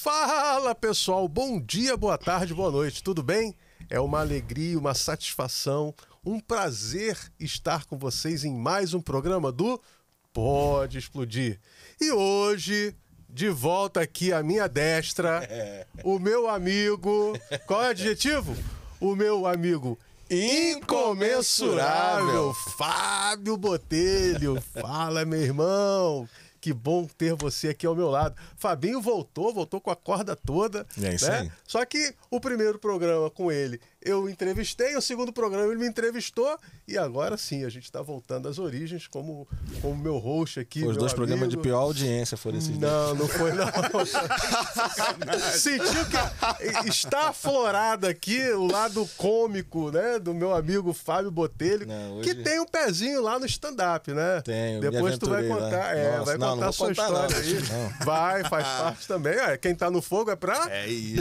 Fala, pessoal, bom dia, boa tarde, boa noite, tudo bem? É uma alegria, uma satisfação, um prazer estar com vocês em mais um programa do Pode Explodir. E hoje, de volta aqui à minha destra, o meu amigo, qual é o adjetivo? O meu amigo incomensurável, Fábio Botelho. Fala, meu irmão. Que bom ter você aqui ao meu lado. Fabinho voltou com a corda toda. É isso aí. Só que o primeiro programa com ele eu entrevistei, o segundo programa ele me entrevistou e agora sim, a gente está voltando às origens como meu host aqui. Os dois programas de pior audiência foram esses dias. Não foi não. Sentiu que está aflorado aqui o lado cômico, né, do meu amigo Fábio Botelho, que tem um pezinho lá no stand-up, né? Tenho. Depois tu vai contar, vai contar a sua história aí. Não. Vai, faz parte também. Quem tá no fogo é pra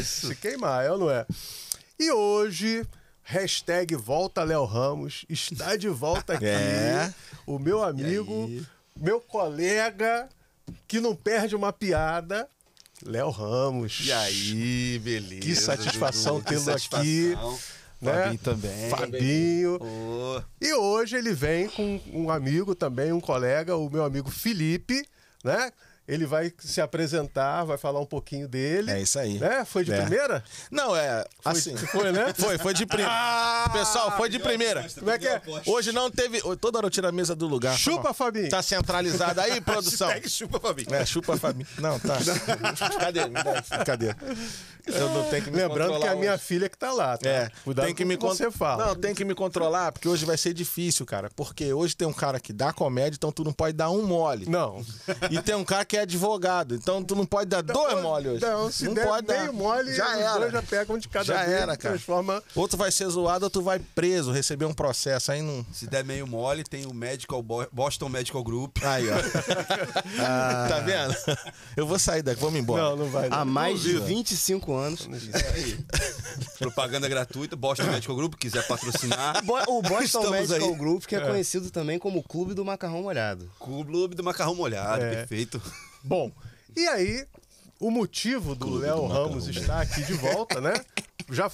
se queimar, ou não é? E hoje, hashtag Volta Léo Ramos, está de volta aqui. O meu amigo, meu colega, que não perde uma piada, Léo Ramos. E aí, beleza. Que satisfação tê-lo aqui. Né? Fabinho também. Fabinho. E hoje ele vem com um amigo também, um colega, o meu amigo Felipe, né? Ele vai se apresentar, vai falar um pouquinho dele. É isso aí. Né? Foi de primeira? Não, assim. Foi, né? Foi de primeira. Pessoal, foi de primeira. Como é que é? Hoje não teve. Toda hora eu tiro a mesa do lugar. Chupa, Fabinho. Tá centralizado aí, produção? Chupa, Fabinho. Chupa, Fabinho. Não, tá. Cadê? Me dá aqui. Cadê? Eu não tenho que me Lembrando que é a minha filha que tá lá. Tá? Cuidado tem que com o que você fala. Não, tem que me controlar, porque hoje vai ser difícil, cara. Porque hoje tem um cara que dá comédia, então tu não pode dar um mole. Não. E tem um cara que é advogado, então tu não pode dar dois mole hoje. Não, se der pode meio mole, já os era. dois já pegam um de cada Já vez. era, cara. Transforma... Ou tu vai ser zoado ou tu vai preso, receber um processo. Aí não... Se der meio mole, tem o Boston Medical Group. Aí, ó. Tá vendo? Eu vou sair daqui, vamos embora. Não vai. Há mais de 25 anos. Aí. Propaganda gratuita, Boston Medical Group, quiser patrocinar. O Boston Medical aí. Group, que é conhecido também como o Clube do Macarrão Molhado. Clube do Macarrão Molhado, perfeito. Bom, e aí, o motivo do Léo Ramos estar aqui de volta, né? Já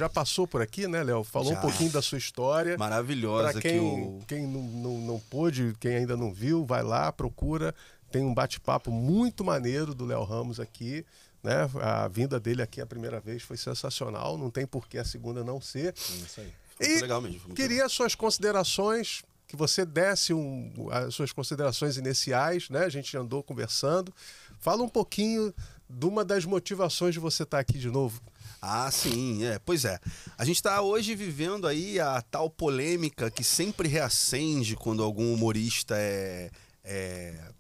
passou por aqui, né, Léo? Falou um pouquinho da sua história. Maravilhosa. Pra quem não pôde, quem ainda não viu, vai lá, procura. Tem um bate-papo muito maneiro do Léo Ramos aqui, né? A vinda dele aqui a primeira vez foi sensacional, não tem por que a segunda não ser. Isso aí. Foi muito legal mesmo. Queria suas considerações, que você desse as suas considerações iniciais, né? A gente andou conversando. Fala um pouquinho de uma das motivações de você estar aqui de novo. Ah, sim, pois é. A gente está hoje vivendo aí a tal polêmica que sempre reacende quando algum humorista é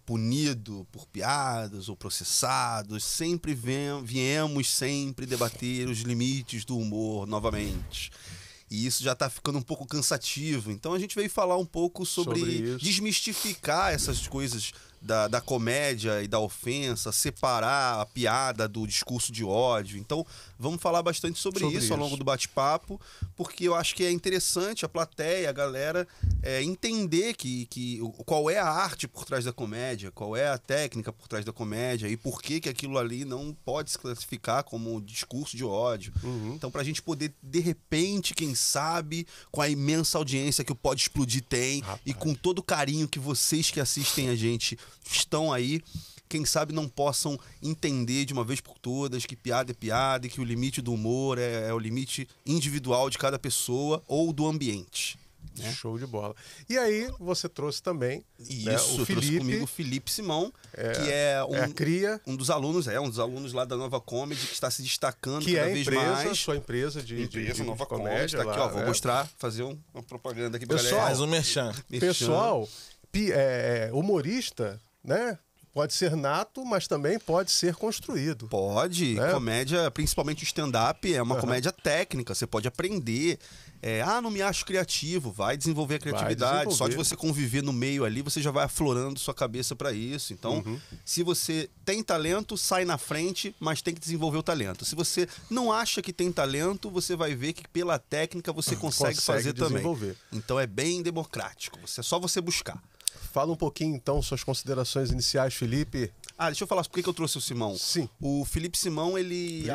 punido por piadas ou processados. Sempre viemos sempre debater os limites do humor novamente. E isso já está ficando um pouco cansativo. Então a gente veio falar um pouco sobre desmistificar essas coisas da comédia e da ofensa, separar a piada do discurso de ódio. Então vamos falar bastante sobre isso ao longo do bate-papo, porque eu acho que é interessante a plateia, a galera entender qual é a arte por trás da comédia, qual é a técnica por trás da comédia e por que aquilo ali não pode se classificar como discurso de ódio. Então pra gente poder, de repente, quem sabe, com a imensa audiência que o Pode Explodir tem, e com todo o carinho que vocês que assistem a gente estão aí, quem sabe não possam entender de uma vez por todas que piada é piada e que o limite do humor é o limite individual de cada pessoa ou do ambiente. Né? Show de bola. E aí você trouxe também o trouxe comigo o Felipe Simão, que é um dos alunos lá da Nova Comedy, que está se destacando cada vez mais. Sua empresa de Nova comédia. Comedy, tá aqui, ó, vou mostrar, fazer uma propaganda aqui pra Pessoal, galera. Faz um merchan. Pessoal, humorista, né? Pode ser nato, mas também pode ser construído. Pode. Comédia, principalmente o stand-up, é uma comédia técnica. Você pode aprender. Não me acho criativo. Vai desenvolver a criatividade. Só de você conviver no meio ali, você já vai aflorando sua cabeça para isso. Então, se você tem talento, sai na frente, mas tem que desenvolver o talento. Se você não acha que tem talento, você vai ver que pela técnica você consegue fazer também. Então é bem democrático. É só você buscar. Fala um pouquinho, então, suas considerações iniciais, Felipe. Deixa eu falar por que eu trouxe o Simão. Sim. O Felipe Simão,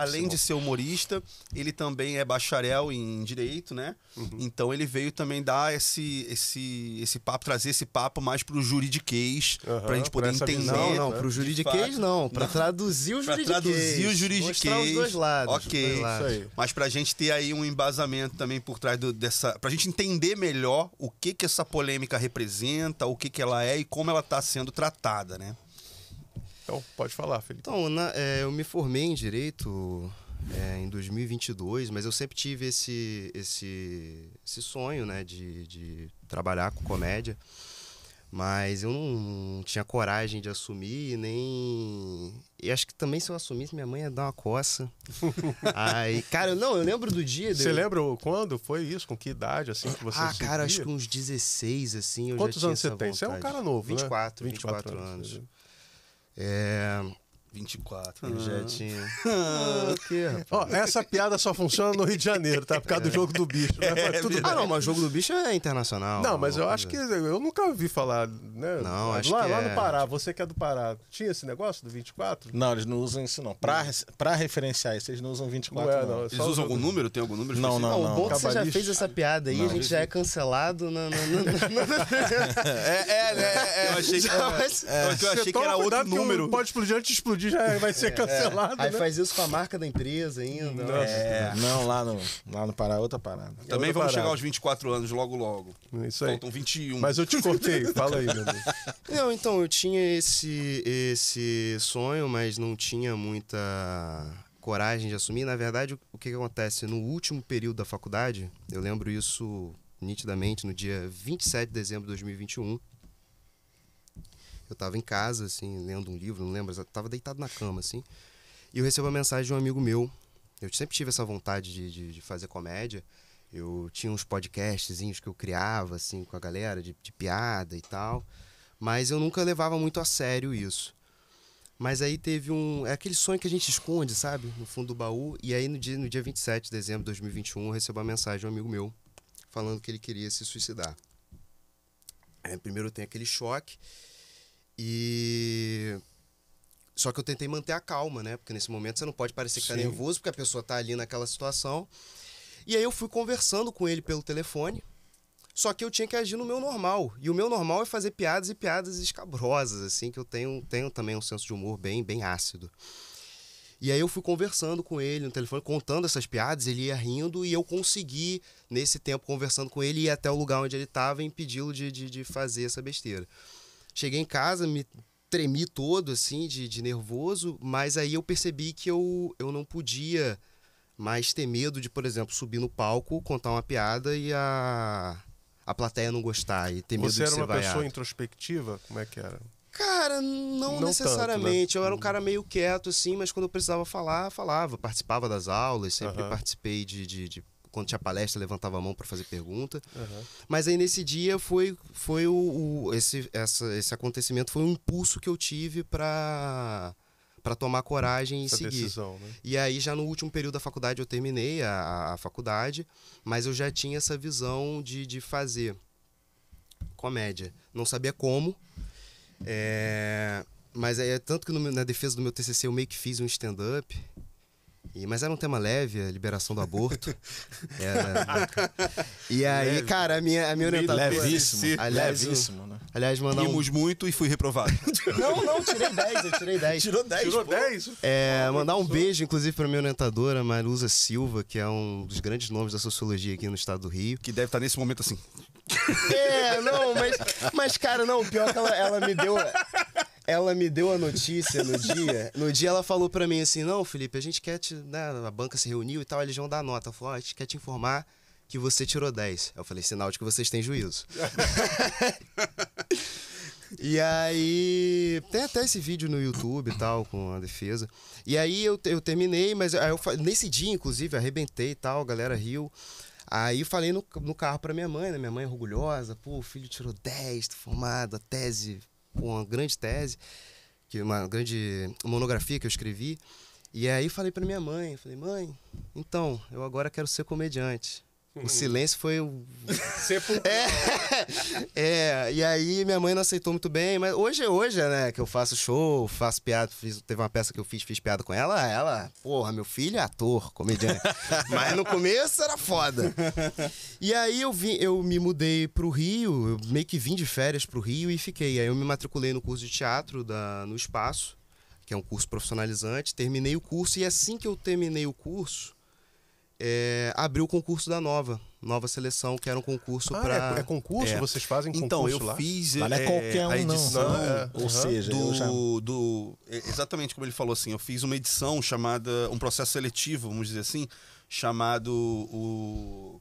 além de ser humorista, ele também é bacharel em Direito, né? Então ele veio também dar esse papo, trazer esse papo mais pro juridiquês, pra gente poder entender. Não, pro juridiquês não, pra traduzir o juridiquês. Pra traduzir o juridiquês. Mostrar os dois lados. Ok. Isso aí. Mas pra gente ter aí um embasamento também por trás dessa... Pra gente entender melhor o que essa polêmica representa, o que ela é e como ela tá sendo tratada, né? Então, pode falar, Felipe. Então, eu me formei em Direito em 2022, mas eu sempre tive esse sonho, né, de trabalhar com comédia. Mas eu não tinha coragem de assumir, nem... E acho que também se eu assumisse, minha mãe ia dar uma coça. Aí, cara, eu lembro do dia... Você lembra quando foi isso? Com que idade, assim, que você se cara, acho que uns 16, assim, eu Quantos já tinha anos você tem? vontade. Você é um cara novo, 24 anos. 24. Eu já tinha... O quê, rapaz? Ó, essa piada só funciona no Rio de Janeiro, tá? Por causa do Jogo do Bicho. Mas tudo bem. Não, mas o Jogo do Bicho é internacional. Não, mas eu acho que... Eu nunca ouvi falar, né? Não, acho lá, que lá no Pará, você que é do Pará, tinha esse negócio do 24? Não, eles não usam isso, não. Pra referenciar isso, eles não usam 24, não. Eles usam algum número? Tem algum número específico? Não. O bom é que você já fez essa piada aí, a gente já é cancelado. Eu achei que era outro número. Pode explodir, antes de explodir já vai ser cancelado, Aí né? faz isso com a marca da empresa ainda. Não, lá no Pará é outra parada. Também vamos chegar aos 24 anos logo. Isso aí. Faltam 21. Mas eu te cortei, fala aí, meu Deus. Não, então, eu tinha esse sonho, mas não tinha muita coragem de assumir. Na verdade, o que acontece? No último período da faculdade, eu lembro isso nitidamente, no dia 27 de dezembro de 2021, eu estava em casa, assim, lendo um livro, não lembro, eu estava deitado na cama, assim, e eu recebo uma mensagem de um amigo meu. Eu sempre tive essa vontade de fazer comédia. Eu tinha uns podcastzinhos que eu criava, assim, com a galera, de piada e tal, mas eu nunca levava muito a sério isso. Mas aí teve é aquele sonho que a gente esconde, sabe, no fundo do baú, e aí no dia 27 de dezembro de 2021, eu recebo uma mensagem de um amigo meu, falando que ele queria se suicidar. Primeiro eu tenho aquele choque, só que eu tentei manter a calma, né? Porque nesse momento você não pode parecer que tá nervoso, porque a pessoa tá ali naquela situação. E aí eu fui conversando com ele pelo telefone, só que eu tinha que agir no meu normal. E o meu normal é fazer piadas e piadas escabrosas, assim, que eu tenho também um senso de humor bem ácido. E aí eu fui conversando com ele no telefone, contando essas piadas, ele ia rindo, e eu consegui, nesse tempo, conversando com ele, ir até o lugar onde ele estava e impedi-lo de fazer essa besteira. Cheguei em casa, me tremi todo, assim, de nervoso, mas aí eu percebi que eu não podia mais ter medo de, por exemplo, subir no palco, contar uma piada e a plateia não gostar e ter medo de ser vaiado. Você era uma pessoa introspectiva? Como é que era? Cara, não necessariamente. Tanto, né? Eu era um cara meio quieto, assim, mas quando eu precisava falar, falava. Participava das aulas, sempre participei de quando tinha palestra, levantava a mão para fazer pergunta. Mas aí nesse dia esse acontecimento foi um impulso que eu tive para tomar coragem e seguir. Decisão, né? E aí já no último período da faculdade eu terminei a faculdade, mas eu já tinha essa visão de fazer comédia. Não sabia como, mas é tanto que na defesa do meu TCC eu meio que fiz um stand-up. Mas era um tema leve, a liberação do aborto. E aí, leve. Cara, a minha orientadora... Levíssimo, aliás, levíssimo, né? Aliás, mandar Rimos muito e fui reprovado. Não, tirei 10, eu tirei 10. Tirou 10? Tirou 10? Mandar um beijo, inclusive, pra minha orientadora, Marusa Silva, que é um dos grandes nomes da sociologia aqui no estado do Rio. Que deve estar nesse momento assim. Mas cara, não, pior que ela me deu... Ela me deu a notícia no dia. No dia ela falou pra mim assim, não, Felipe, a gente quer a banca se reuniu e tal, eles vão dar nota. Ela falou, a gente quer te informar que você tirou 10. Eu falei, sinal de que vocês têm juízo. E aí, tem até esse vídeo no YouTube e tal, com a defesa. E aí eu terminei, mas aí nesse dia, inclusive, arrebentei e tal, a galera riu. Aí eu falei no carro pra minha mãe, né? Minha mãe é orgulhosa, pô, o filho tirou 10, tá formado, a tese... uma grande tese, uma grande monografia que eu escrevi. E aí falei pra minha mãe, mãe, então, eu agora quero ser comediante. O silêncio foi o... E aí minha mãe não aceitou muito bem, mas hoje, né, que eu faço show, faço piada, teve uma peça que eu fiz piada com ela, porra, meu filho é ator, comediante. Mas no começo era foda. E aí eu me mudei pro Rio, eu meio que vim de férias pro Rio e fiquei. Aí eu me matriculei no curso de teatro no Espaço, que é um curso profissionalizante, terminei o curso e assim que eu terminei o curso, abriu o concurso da Nova Seleção, que era um concurso para... É concurso? Vocês fazem concurso então, eu lá? fiz Mas não é qualquer um, a edição, ou seja, exatamente como ele falou assim, eu fiz uma edição chamada, um processo seletivo, vamos dizer assim, chamado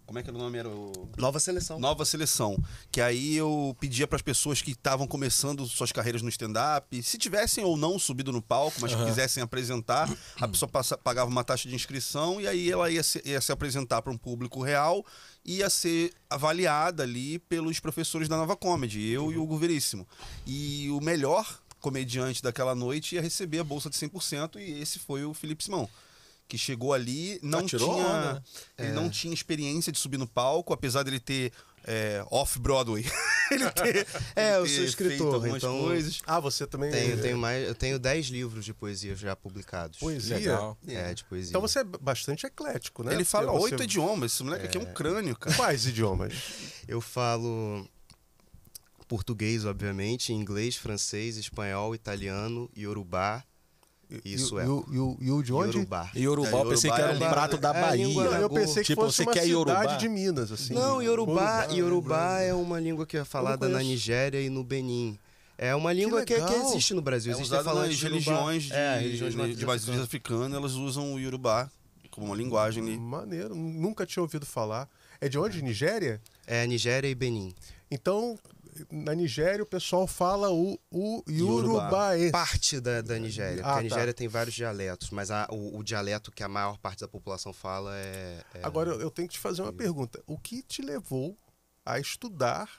como é que era o nome? Era Nova Seleção. Nova Seleção. Que aí eu pedia para as pessoas que estavam começando suas carreiras no stand-up, se tivessem ou não subido no palco, mas que quisessem apresentar, a pessoa pagava uma taxa de inscrição e aí ela ia se apresentar para um público real, ia ser avaliada ali pelos professores da Nova Comedy, eu e o Hugo Veríssimo. E o melhor comediante daquela noite ia receber a bolsa de 100% e esse foi o Felipe Simão. Que chegou ali, ele não tinha experiência de subir no palco, apesar dele ter off-Broadway. Eu sou escritor, então... coisas. Você também... Eu tenho 10 livros de poesia já publicados. Poesia? Legal. De poesia. Então você é bastante eclético, né? Ele fala 8 idiomas, esse moleque aqui é um crânio, cara. Quais idiomas? Eu falo português, obviamente, inglês, francês, espanhol, italiano, iorubá. Isso E o de onde? Iorubá. Iorubá, eu pensei que era um prato da Bahia. Eu pensei que fosse uma cidade de Minas, assim. Não, Iorubá é uma língua que é falada na Nigéria e no Benin. É uma língua que existe no Brasil. Existe nas religiões de matriz africana, elas usam o Iorubá como uma linguagem. Maneiro, nunca tinha ouvido falar. É de onde? Nigéria? É, Nigéria e Benin. Então... Na Nigéria o pessoal fala o Iorubá. Parte da Nigéria, porque a Nigéria tem vários dialetos, mas o dialeto que a maior parte da população fala é... Agora eu tenho que te fazer uma pergunta. O que te levou a estudar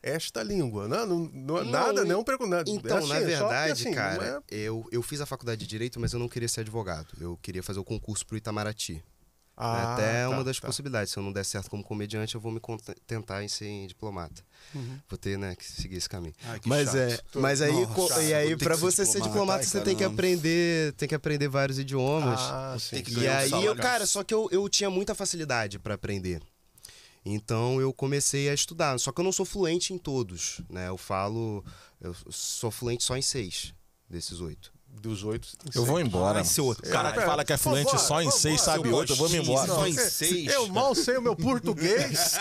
esta língua? Não pergunta. Então, na verdade, cara, eu fiz a faculdade de Direito, mas eu não queria ser advogado. Eu queria fazer o concurso pro Itamaraty. Até uma das possibilidades. Se eu não der certo como comediante, eu vou me tentar em ser diplomata. Vou ter, que seguir esse caminho. Mas aí para você ser diplomata, você tem que aprender vários idiomas. E aí só que eu tinha muita facilidade para aprender. Então eu comecei a estudar. Só que eu não sou fluente em todos, né? Eu sou fluente só em 6 desses 8. Dos 8. Eu vou embora. O cara que fala que é fluente só em 6, sabe 8, eu vou me embora. Só em 6. Eu mal sei o meu português.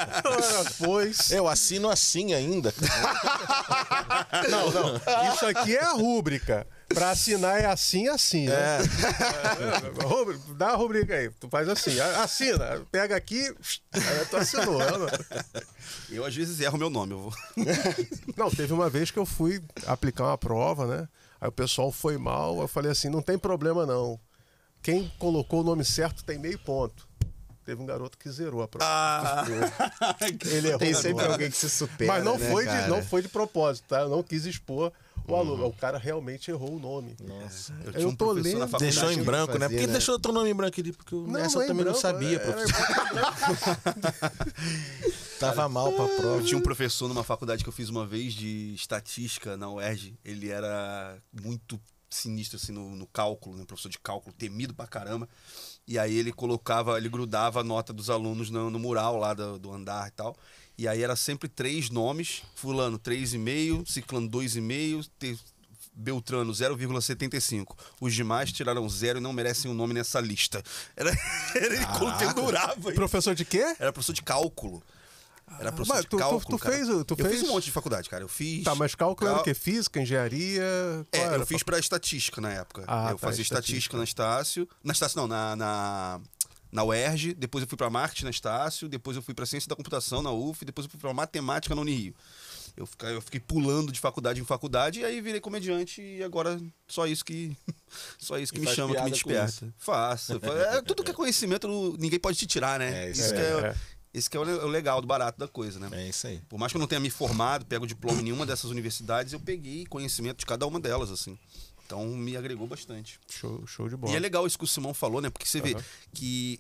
Pois. Eu assino assim ainda. Não. Isso aqui é a rúbrica. Pra assinar é assim, né? Dá a rubrica aí. Tu faz assim. Assina. Pega aqui. Aí tu assinou. Eu às vezes erro meu nome. Não, teve uma vez que eu fui aplicar uma prova, né? Aí o pessoal foi mal, eu falei assim, não tem problema não. Quem colocou o nome certo tem meio ponto. Teve um garoto que zerou a prova. Ele errou. Tem sempre alguém que se supera, mas não foi de propósito, tá? Eu não quis expor o aluno. O cara realmente errou o nome. Nossa. Eu tô lendo. Deixou em branco, né? Por que deixou o teu nome em branco ali? Porque essa eu também não sabia, professor. Tava mal pra prova. Eu tinha um professor numa faculdade que eu fiz uma vez de estatística na UERJ. Ele era muito sinistro assim no cálculo, né? Professor de cálculo, temido pra caramba. E aí ele grudava a nota dos alunos no mural lá do andar e tal. E aí era sempre 3 nomes, fulano 3,5, ciclano 2,5, Beltrano 0,75. Os demais tiraram 0 e não merecem um nome nessa lista. Ele pendurava. Professor de quê? Era professor de cálculo. Era professor de cálculo. Eu fiz um monte de faculdade, cara. Eu fiz. Tá, mas cálculo era o quê? Física, engenharia? Eu fiz pra estatística na época. Eu fazia estatística na Estácio. Na Estácio não, na UERJ. Depois eu fui pra marketing na Estácio. Depois eu fui pra ciência da computação na UF. Depois eu fui pra matemática na Unirio. Eu fiquei pulando de faculdade em faculdade e aí virei comediante e agora só isso que me chama, que me desperta. Faço. Tudo que é conhecimento, ninguém pode te tirar, né? Esse que é o legal, do barato da coisa, né? É isso aí. Por mais que eu não tenha me formado, pego diploma em nenhuma dessas universidades, eu peguei conhecimento de cada uma delas, assim. Então me agregou bastante. Show de bola. E é legal isso que o Simão falou, né? Porque você vê que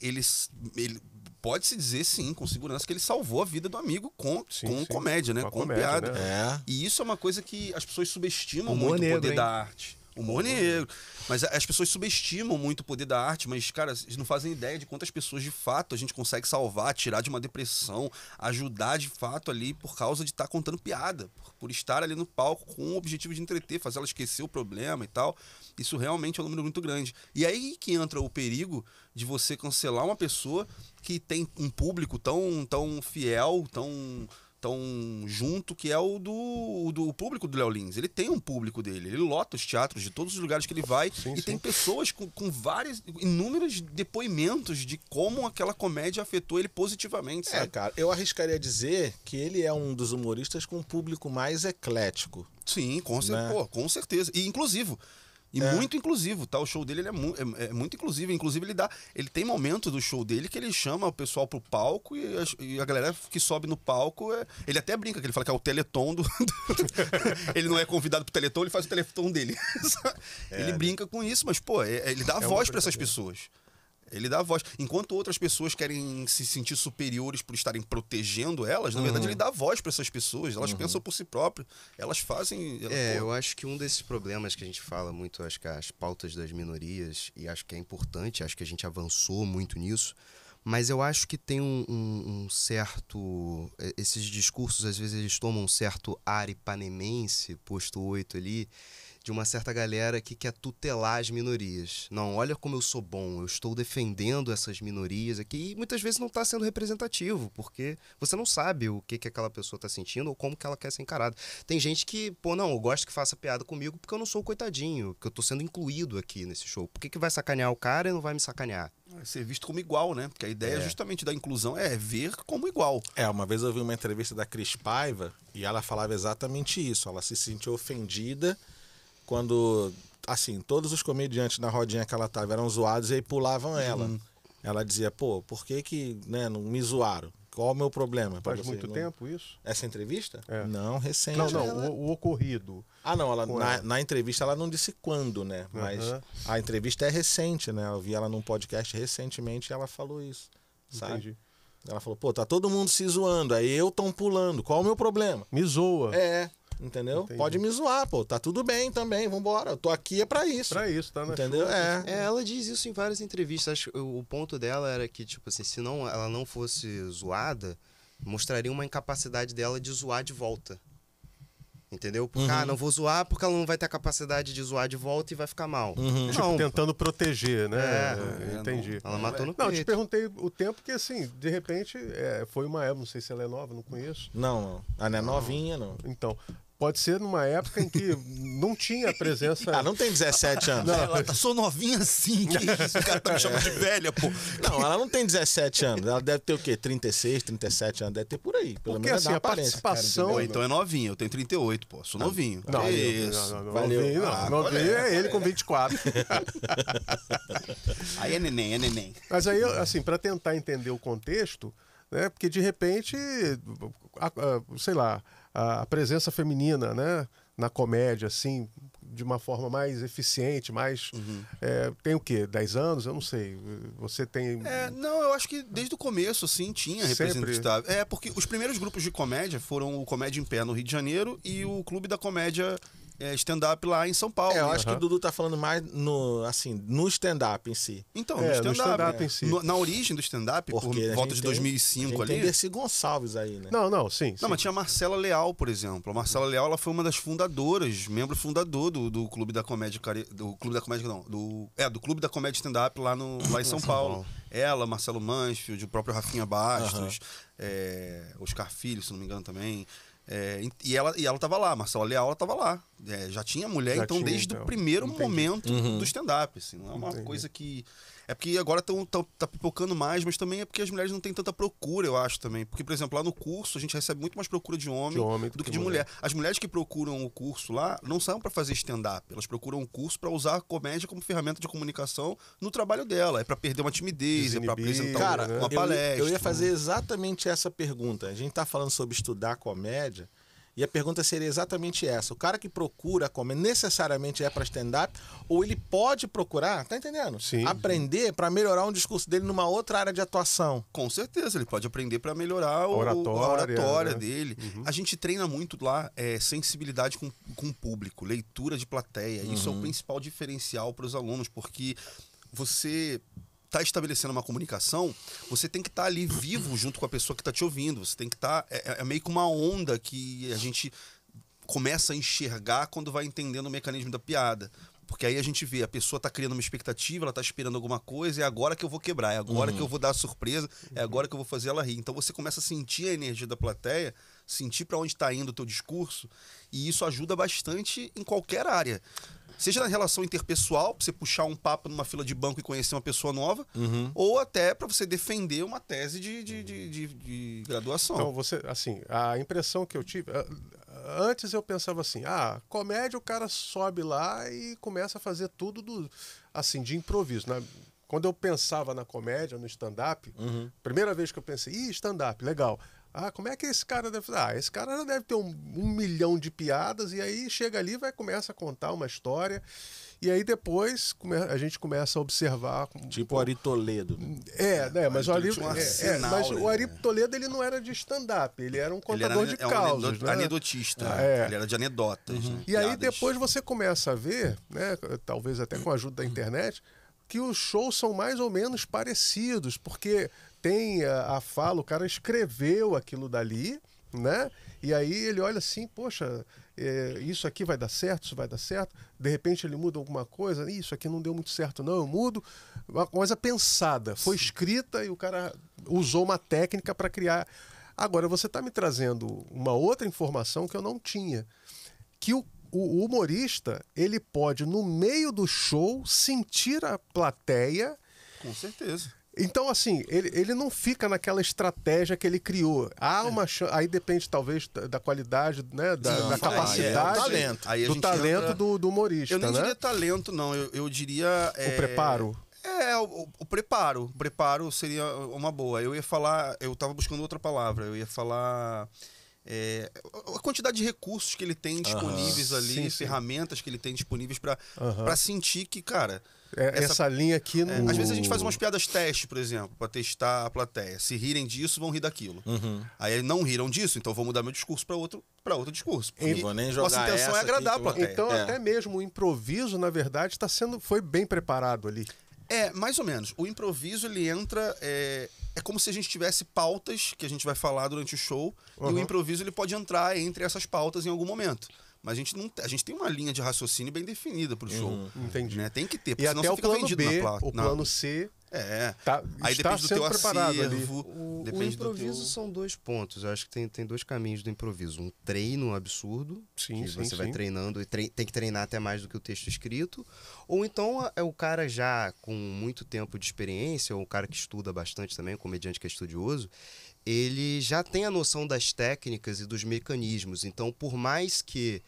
pode-se dizer, sim, com segurança, que ele salvou a vida do amigo com comédia, né? Com piada. Né? E isso é uma coisa que as pessoas subestimam muito o poder da arte. Humor negro. Mas as pessoas subestimam muito o poder da arte, mas, cara, eles não fazem ideia de quantas pessoas, de fato, a gente consegue salvar, tirar de uma depressão, ajudar, de fato, ali, por causa de estar contando piada, por estar ali no palco com o objetivo de entreter, fazer ela esquecer o problema e tal. Isso realmente é um número muito grande. E aí que entra o perigo de você cancelar uma pessoa que tem um público tão fiel, tão junto, que é o do público do Léo Lins. Ele tem um público dele, ele lota os teatros de todos os lugares que ele vai, tem pessoas com inúmeros depoimentos de como aquela comédia afetou ele positivamente, sabe? Cara, eu arriscaria dizer que ele é um dos humoristas com um público mais eclético. Sim, com certeza. E inclusivo. Muito inclusivo, tá? O show dele ele é muito inclusivo. Inclusive, ele tem momentos do show dele que ele chama o pessoal pro palco e a galera que sobe no palco. Ele até brinca, que ele fala que é o Teleton do. Ele não é convidado pro Teleton, ele faz o Teleton dele. Ele brinca com isso, mas, pô, ele dá voz para essas pessoas. Ele dá voz. Enquanto outras pessoas querem se sentir superiores por estarem protegendo elas, na verdade ele dá voz para essas pessoas. Elas pensam por si próprias. Elas fazem... eu acho que um desses problemas que a gente fala muito, acho que as pautas das minorias, e acho que é importante, acho que a gente avançou muito nisso, mas eu acho que tem um certo... Esses discursos, às vezes, eles tomam um certo ar ipanemense, posto 8 ali, de uma certa galera que quer tutelar as minorias. Não, olha como eu sou bom, eu estou defendendo essas minorias aqui, e muitas vezes não está sendo representativo, porque você não sabe o que aquela pessoa está sentindo ou como que ela quer ser encarada. Tem gente que, eu gosto que faça piada comigo porque eu não sou o coitadinho, porque eu estou sendo incluído aqui nesse show. Por que vai sacanear o cara e não vai me sacanear? É ser visto como igual, né? Porque a ideia justamente da inclusão é ver como igual. Uma vez eu vi uma entrevista da Cris Paiva e ela falava exatamente isso. Ela se sentiu ofendida quando, assim, todos os comediantes na rodinha que ela tava eram zoados e aí pulavam ela. Ela dizia, por que não me zoaram? Qual o meu problema? Faz muito tempo isso? Essa entrevista? Não, recente. Não, o ocorrido. Na entrevista ela não disse quando, né? Mas a entrevista é recente, né? Eu vi ela num podcast recentemente e ela falou isso, sabe? Entendi. Ela falou, tá todo mundo se zoando, aí eu tão pulando, qual o meu problema? Me zoa. Entendeu? Entendi. Pode me zoar, tá tudo bem também, vambora. Eu tô aqui pra isso. Pra isso, tá? Entendeu? Ela diz isso em várias entrevistas. O ponto dela era que, tipo assim, se ela não fosse zoada, mostraria uma incapacidade dela de zoar de volta. Entendeu? Porque, não vou zoar porque ela não vai ter a capacidade de zoar de volta e vai ficar mal. Tipo, tentando proteger, né? Entendi. Ela matou no peito. Não, eu te perguntei o tempo, porque assim, de repente, foi uma época, não sei se ela é nova, não conheço. Não. Ela não é novinha, não. Então, pode ser numa época em que não tinha presença... não tem 17 anos. Ela tá só novinha assim, que isso? O cara tá me chamando de velha, pô. Não, ela não tem 17 anos. Ela deve ter o quê? 36, 37 anos. Deve ter por aí. Pelo menos assim, a participação... Então é novinha. Eu tenho 38, pô. Sou novinho. Não, valeu. Novinho é ele com 24. Aí é neném. Mas aí, assim, para tentar entender o contexto, né? Porque de repente, sei lá, a presença feminina, né, na comédia, assim, de uma forma mais eficiente, mais... tem o quê? 10 anos? Eu não sei. Você tem... Não, eu acho que desde o começo, assim, tinha representatividade. Porque os primeiros grupos de comédia foram o Comédia em Pé no Rio de Janeiro e o Clube da Comédia stand-up lá em São Paulo. Eu acho que o Dudu tá falando mais no stand-up em si. Então, no stand-up em si. Na origem do stand-up, por volta de 2005 ali. Tem Dercy Gonçalves aí, né? Não, sim. Não, mas tinha a Marcela Leal, por exemplo. A Marcela Leal, ela foi uma das fundadoras, membro fundador do Clube da Comédia... Do Clube da Comédia, não. Do Clube da Comédia stand-up lá em São Paulo. Ela, Marcelo Mansfield, o próprio Rafinha Bastos, Oscar Filho, se não me engano também. E ela tava lá, Marcela Leal, ela tava lá. Já tinha mulher, desde o primeiro momento do stand-up. Assim, não é uma coisa que... É porque agora tá pipocando mais, mas também é porque as mulheres não têm tanta procura, eu acho também. Porque, por exemplo, lá no curso a gente recebe muito mais procura de homem do que de mulher. As mulheres que procuram o curso lá não são para fazer stand-up. Elas procuram o curso para usar a comédia como ferramenta de comunicação no trabalho dela. É para perder uma timidez, é para apresentar uma palestra. Eu ia fazer exatamente essa pergunta. A gente tá falando sobre estudar comédia E a pergunta seria exatamente essa. O cara que procura comédia necessariamente é para stand-up? Ou ele pode procurar, tá entendendo? Sim. Aprender para melhorar um discurso dele numa outra área de atuação? Com certeza, ele pode aprender para melhorar a oratória, oratória né? dele. A gente treina muito lá sensibilidade com o público, leitura de plateia. Isso é o principal diferencial para os alunos, porque você está estabelecendo uma comunicação, você tem que estar ali vivo junto com a pessoa que está te ouvindo. Você tem que estar... É meio que uma onda que a gente começa a enxergar quando vai entendendo o mecanismo da piada. Porque aí a gente vê, a pessoa está criando uma expectativa, ela está esperando alguma coisa, é agora que eu vou quebrar, é agora que eu vou dar a surpresa, é agora que eu vou fazer ela rir. Então você começa a sentir a energia da plateia, sentir para onde está indo o teu discurso, e isso ajuda bastante em qualquer área. Seja na relação interpessoal, pra você puxar um papo numa fila de banco e conhecer uma pessoa nova, ou até para você defender uma tese de graduação. Então, você, assim, a impressão que eu tive... Antes eu pensava assim, comédia o cara sobe lá e começa a fazer tudo assim, de improviso, né? Quando eu pensava na comédia, no stand-up, primeira vez que eu pensei, stand-up, legal. Como é que esse cara deve fazer? Esse cara já deve ter um milhão de piadas, e aí chega ali e começa a contar uma história, e aí depois a gente começa a observar... Tipo o Ari Toledo. Mas o Ari Toledo ele não era de stand-up, ele era um contador de causas. Né? Anedotista, ele era de anedotas. Né? E aí depois você começa a ver, né, talvez até com a ajuda da internet, que os shows são mais ou menos parecidos, porque tem a fala, o cara escreveu aquilo dali, né? E aí ele olha assim, poxa, isso aqui vai dar certo, isso vai dar certo. De repente ele muda alguma coisa, isso aqui não deu muito certo não, eu mudo. Uma coisa pensada, foi escrita e o cara usou uma técnica para criar. Agora você está me trazendo uma outra informação que eu não tinha, que o humorista, ele pode, no meio do show, sentir a plateia. Com certeza. Então, assim, ele não fica naquela estratégia que ele criou. Aí depende, talvez, da qualidade, né? Da capacidade, do talento. Do humorista. Eu nem diria né? talento, não. Eu diria... O preparo? O preparo. O preparo seria uma boa. Eu estava buscando outra palavra. Eu ia falar... a quantidade de recursos que ele tem disponíveis ali, ferramentas que ele tem disponíveis para sentir que, cara... Essa linha aqui... Às vezes a gente faz umas piadas teste, por exemplo, para testar a plateia. Se rirem disso, vão rir daquilo. Aí não riram disso, então vou mudar meu discurso para outro discurso. Não vou nem jogar. Nossa intenção é agradar a plateia. Então até mesmo o improviso, na verdade, foi bem preparado ali. Mais ou menos. O improviso, ele entra... É como se a gente tivesse pautas que a gente vai falar durante o show, e o improviso ele pode entrar entre essas pautas em algum momento. Mas a gente tem uma linha de raciocínio bem definida pro show. Entendi. Né? Tem que ter, porque senão você o fica plano vendido B, na placa. O plano C... Aí depende do teu acervo. O improviso são 2 pontos. Eu acho que tem 2 caminhos do improviso. Um treino absurdo, que você vai treinando e tem que treinar até mais do que o texto escrito. Ou então é o cara já com muito tempo de experiência, ou o cara que estuda bastante também, o comediante que é estudioso, ele já tem a noção das técnicas e dos mecanismos. Então, por mais que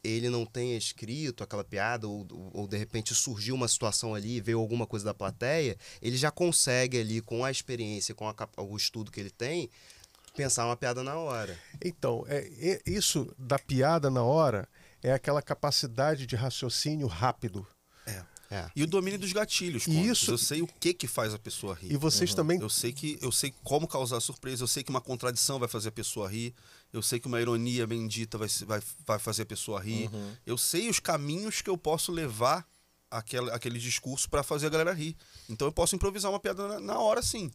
ele não tenha escrito aquela piada ou de repente surgiu uma situação ali, veio alguma coisa da plateia, ele já consegue ali, com a experiência, com o estudo que ele tem, pensar uma piada na hora. Então, isso da piada na hora é aquela capacidade de raciocínio rápido. E o domínio dos gatilhos. Eu sei o que faz a pessoa rir. E vocês também... Eu sei como causar surpresa, eu sei que uma contradição vai fazer a pessoa rir, eu sei que uma ironia bendita vai fazer a pessoa rir, eu sei os caminhos que eu posso levar aquele discurso para fazer a galera rir. Então eu posso improvisar uma piada na hora, sim.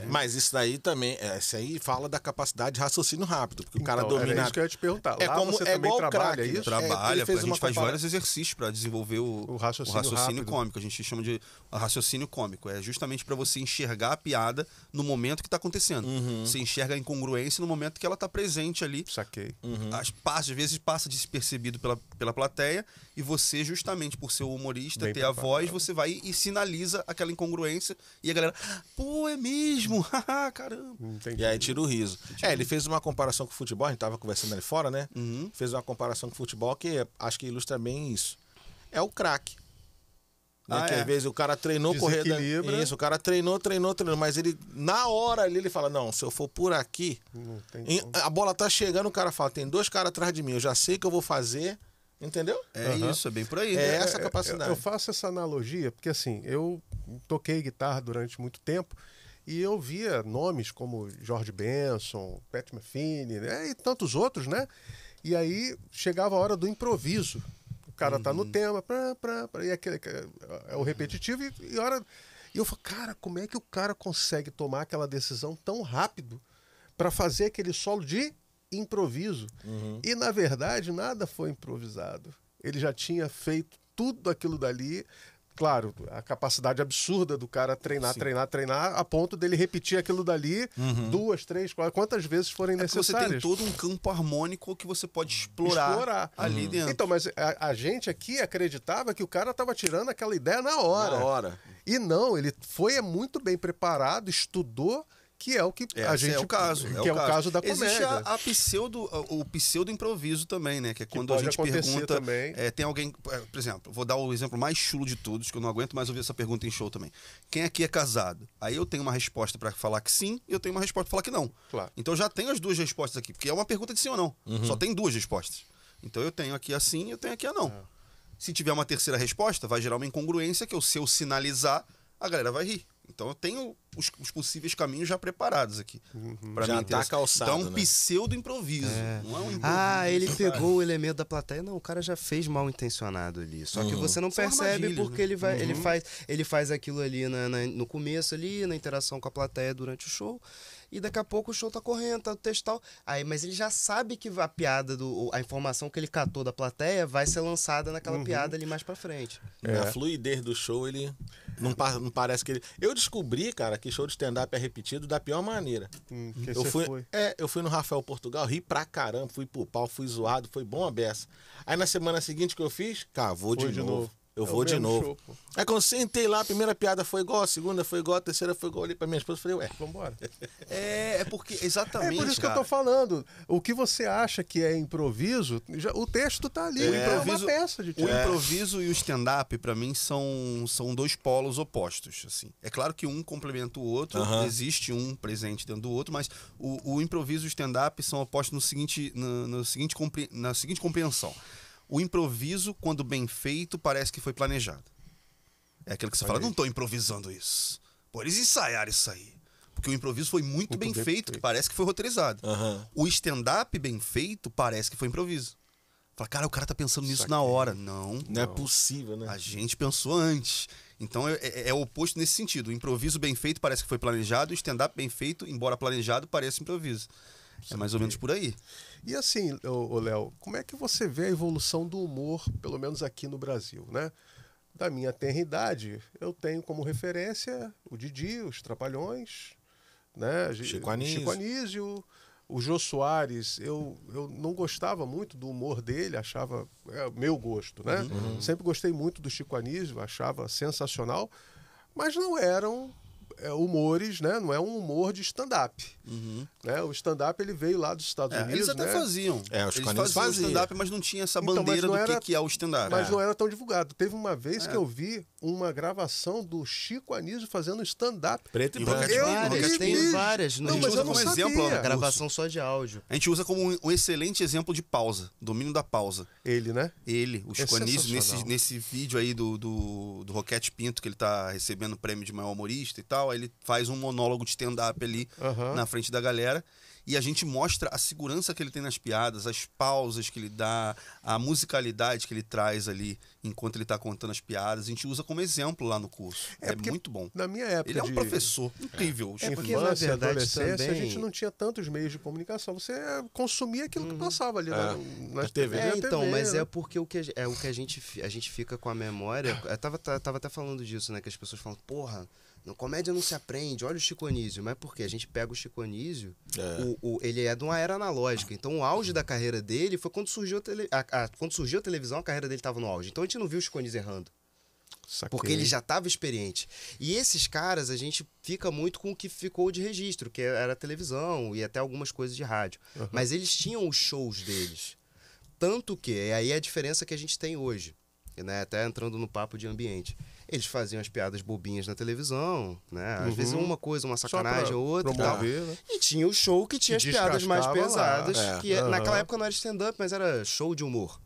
Mas isso daí também, isso aí fala da capacidade de raciocínio rápido, porque o cara domina... É isso que eu ia te perguntar. Você também trabalha isso? Trabalha, a gente faz vários exercícios para desenvolver o raciocínio cômico. A gente chama de raciocínio cômico. É justamente para você enxergar a piada no momento que está acontecendo. Você enxerga a incongruência no momento que ela está presente ali. Saquei. Às vezes passa despercebido pela plateia, e você, justamente por ser o humorista, ter a voz, você vai e sinaliza aquela incongruência, e a galera, pô, é mesmo? Caramba. Entendi. E aí tira o riso. Ele fez uma comparação com o futebol, a gente tava conversando ali fora, né? Fez uma comparação com o futebol que acho que ilustra bem isso. É o craque. Que às vezes o cara treinou corrida. Isso, o cara treinou, mas ele, na hora ali, ele fala, não, se eu for por aqui, a bola tá chegando, o cara fala, tem 2 caras atrás de mim, eu já sei que eu vou fazer, entendeu? Isso, é bem por aí. É essa capacidade. Eu faço essa analogia, porque assim, eu toquei guitarra durante muito tempo, e eu via nomes como George Benson, Pat Metheny, né, e tantos outros, né? E aí chegava a hora do improviso. O cara tá no tema, e aquele, é o repetitivo, e eu falo, cara, como é que o cara consegue tomar aquela decisão tão rápido para fazer aquele solo de improviso? E, na verdade, nada foi improvisado. Ele já tinha feito tudo aquilo dali. Claro, a capacidade absurda do cara treinar, a ponto dele repetir aquilo dali 2, 3, 4, quantas vezes forem necessárias. Você tem todo um campo harmônico que você pode explorar ali dentro. Então, mas a gente aqui acreditava que o cara estava tirando aquela ideia na hora. E não, ele foi muito bem preparado, estudou, que é o que a gente... É o caso. Que é o caso da comédia. Existe o pseudo-improviso também, né? Que é quando a gente pergunta... tem alguém... Por exemplo, vou dar o exemplo mais chulo de todos, que eu não aguento mais ouvir essa pergunta em show também. Quem aqui é casado? Aí eu tenho uma resposta para falar que sim, e eu tenho uma resposta para falar que não. Claro. Então eu já tenho as 2 respostas aqui, porque é uma pergunta de sim ou não. Só tem 2 respostas. Então eu tenho aqui a sim e eu tenho aqui a não. Se tiver uma terceira resposta, vai gerar uma incongruência que se eu sinalizar, a galera vai rir. Então eu tenho os possíveis caminhos já preparados aqui. Já tá calçado, então é um pseudo-improviso. Não é um improviso. Ele pegou o elemento da plateia. Não, o cara já fez mal intencionado ali. Só que você não percebe porque ele faz aquilo ali no começo ali, na interação com a plateia durante o show. E daqui a pouco o show tá correndo, tá o texto tal. Mas ele já sabe que a piada, a informação que ele catou da plateia vai ser lançada naquela piada ali mais pra frente. A fluidez do show, ele não parece que ele... Eu descobri, cara, que show de stand-up é repetido da pior maneira. Eu fui no Rafael Portugal, ri pra caramba, fui pro pau, fui zoado, foi bom a beça. Aí na semana seguinte que eu fiz, cara, vou de novo. Eu vou de novo. Aí quando sentei lá, a primeira piada foi igual, a segunda foi igual, a terceira foi igual. Ali pra minha esposa, eu falei, vambora. É porque, exatamente, É por isso que eu tô falando. O que você acha que é improviso, o texto tá ali. É uma peça de teatro. O improviso e o stand-up, pra mim, são 2 polos opostos. Assim. É claro que um complementa o outro, existe um presente dentro do outro, mas o improviso e o stand-up são opostos na seguinte compreensão. O improviso, quando bem feito, parece que foi planejado. É aquilo que você fala, não tô improvisando isso. Pô, eles ensaiaram isso aí. Porque o improviso foi muito bem feito, que parece que foi roteirizado. O stand-up bem feito, parece que foi improviso. Fala, cara, o cara tá pensando nisso na hora. Não é possível, né? A gente pensou antes. Então é o oposto nesse sentido. O improviso bem feito parece que foi planejado, o stand-up bem feito, embora planejado, parece improviso. É mais ou menos por aí. E assim, Léo, como é que você vê a evolução do humor, pelo menos aqui no Brasil, né? Da minha tenra idade, eu tenho como referência o Didi, os Trapalhões, né? Chico Anísio, o Jô Soares. Eu não gostava muito do humor dele, achava... meu gosto, né? Sempre gostei muito do Chico Anísio, achava sensacional, mas não eram... humores, né? Não é um humor de stand-up. Né? O stand-up ele veio lá dos Estados Unidos. Eles até faziam. Eles faziam stand-up, mas não tinha essa bandeira do que é o stand-up. Mas não era tão divulgado. Teve uma vez que eu vi uma gravação do Chico Anísio fazendo stand-up. Preto e branco. Tem várias. Não, mas eu não sabia. Exemplo, gravação só de áudio. A gente usa como um excelente exemplo de pausa. Domínio da pausa. Ele, né? O Chico Anísio, nesse vídeo aí do Roquete Pinto, que ele tá recebendo o prêmio de maior humorista e tal, aí ele faz um monólogo de stand-up ali na frente da galera. E a gente mostra a segurança que ele tem nas piadas, as pausas que ele dá, a musicalidade que ele traz ali enquanto ele está contando as piadas. A gente usa como exemplo lá no curso. É muito bom. Na minha época ele é um professor incrível. Porque, na verdade, adolescência, também... a gente não tinha tantos meios de comunicação. Você consumia aquilo que passava ali na TV. Então, mas é porque o que a gente fica com a memória... Eu tava até falando disso, né? Que as pessoas falam, porra... Comédia não se aprende, olha o Chico Anísio. Mas por quê? A gente pega o Chico Anísio, ele é de uma era analógica. Então o auge da carreira dele foi quando surgiu a televisão, a carreira dele estava no auge. Então a gente não viu o Chico Anísio errando. Porque ele já estava experiente. E esses caras, a gente fica muito com o que ficou de registro, que era a televisão e até algumas coisas de rádio. Mas eles tinham os shows deles. Tanto que, aí é a diferença que a gente tem hoje, né? Até entrando no papo de ambiente. Eles faziam as piadas bobinhas na televisão, né? Às vezes uma coisa, uma sacanagem ou outra. Promover, né? E tinha o show que tinha as piadas mais pesadas, que naquela época não era stand-up, mas era show de humor.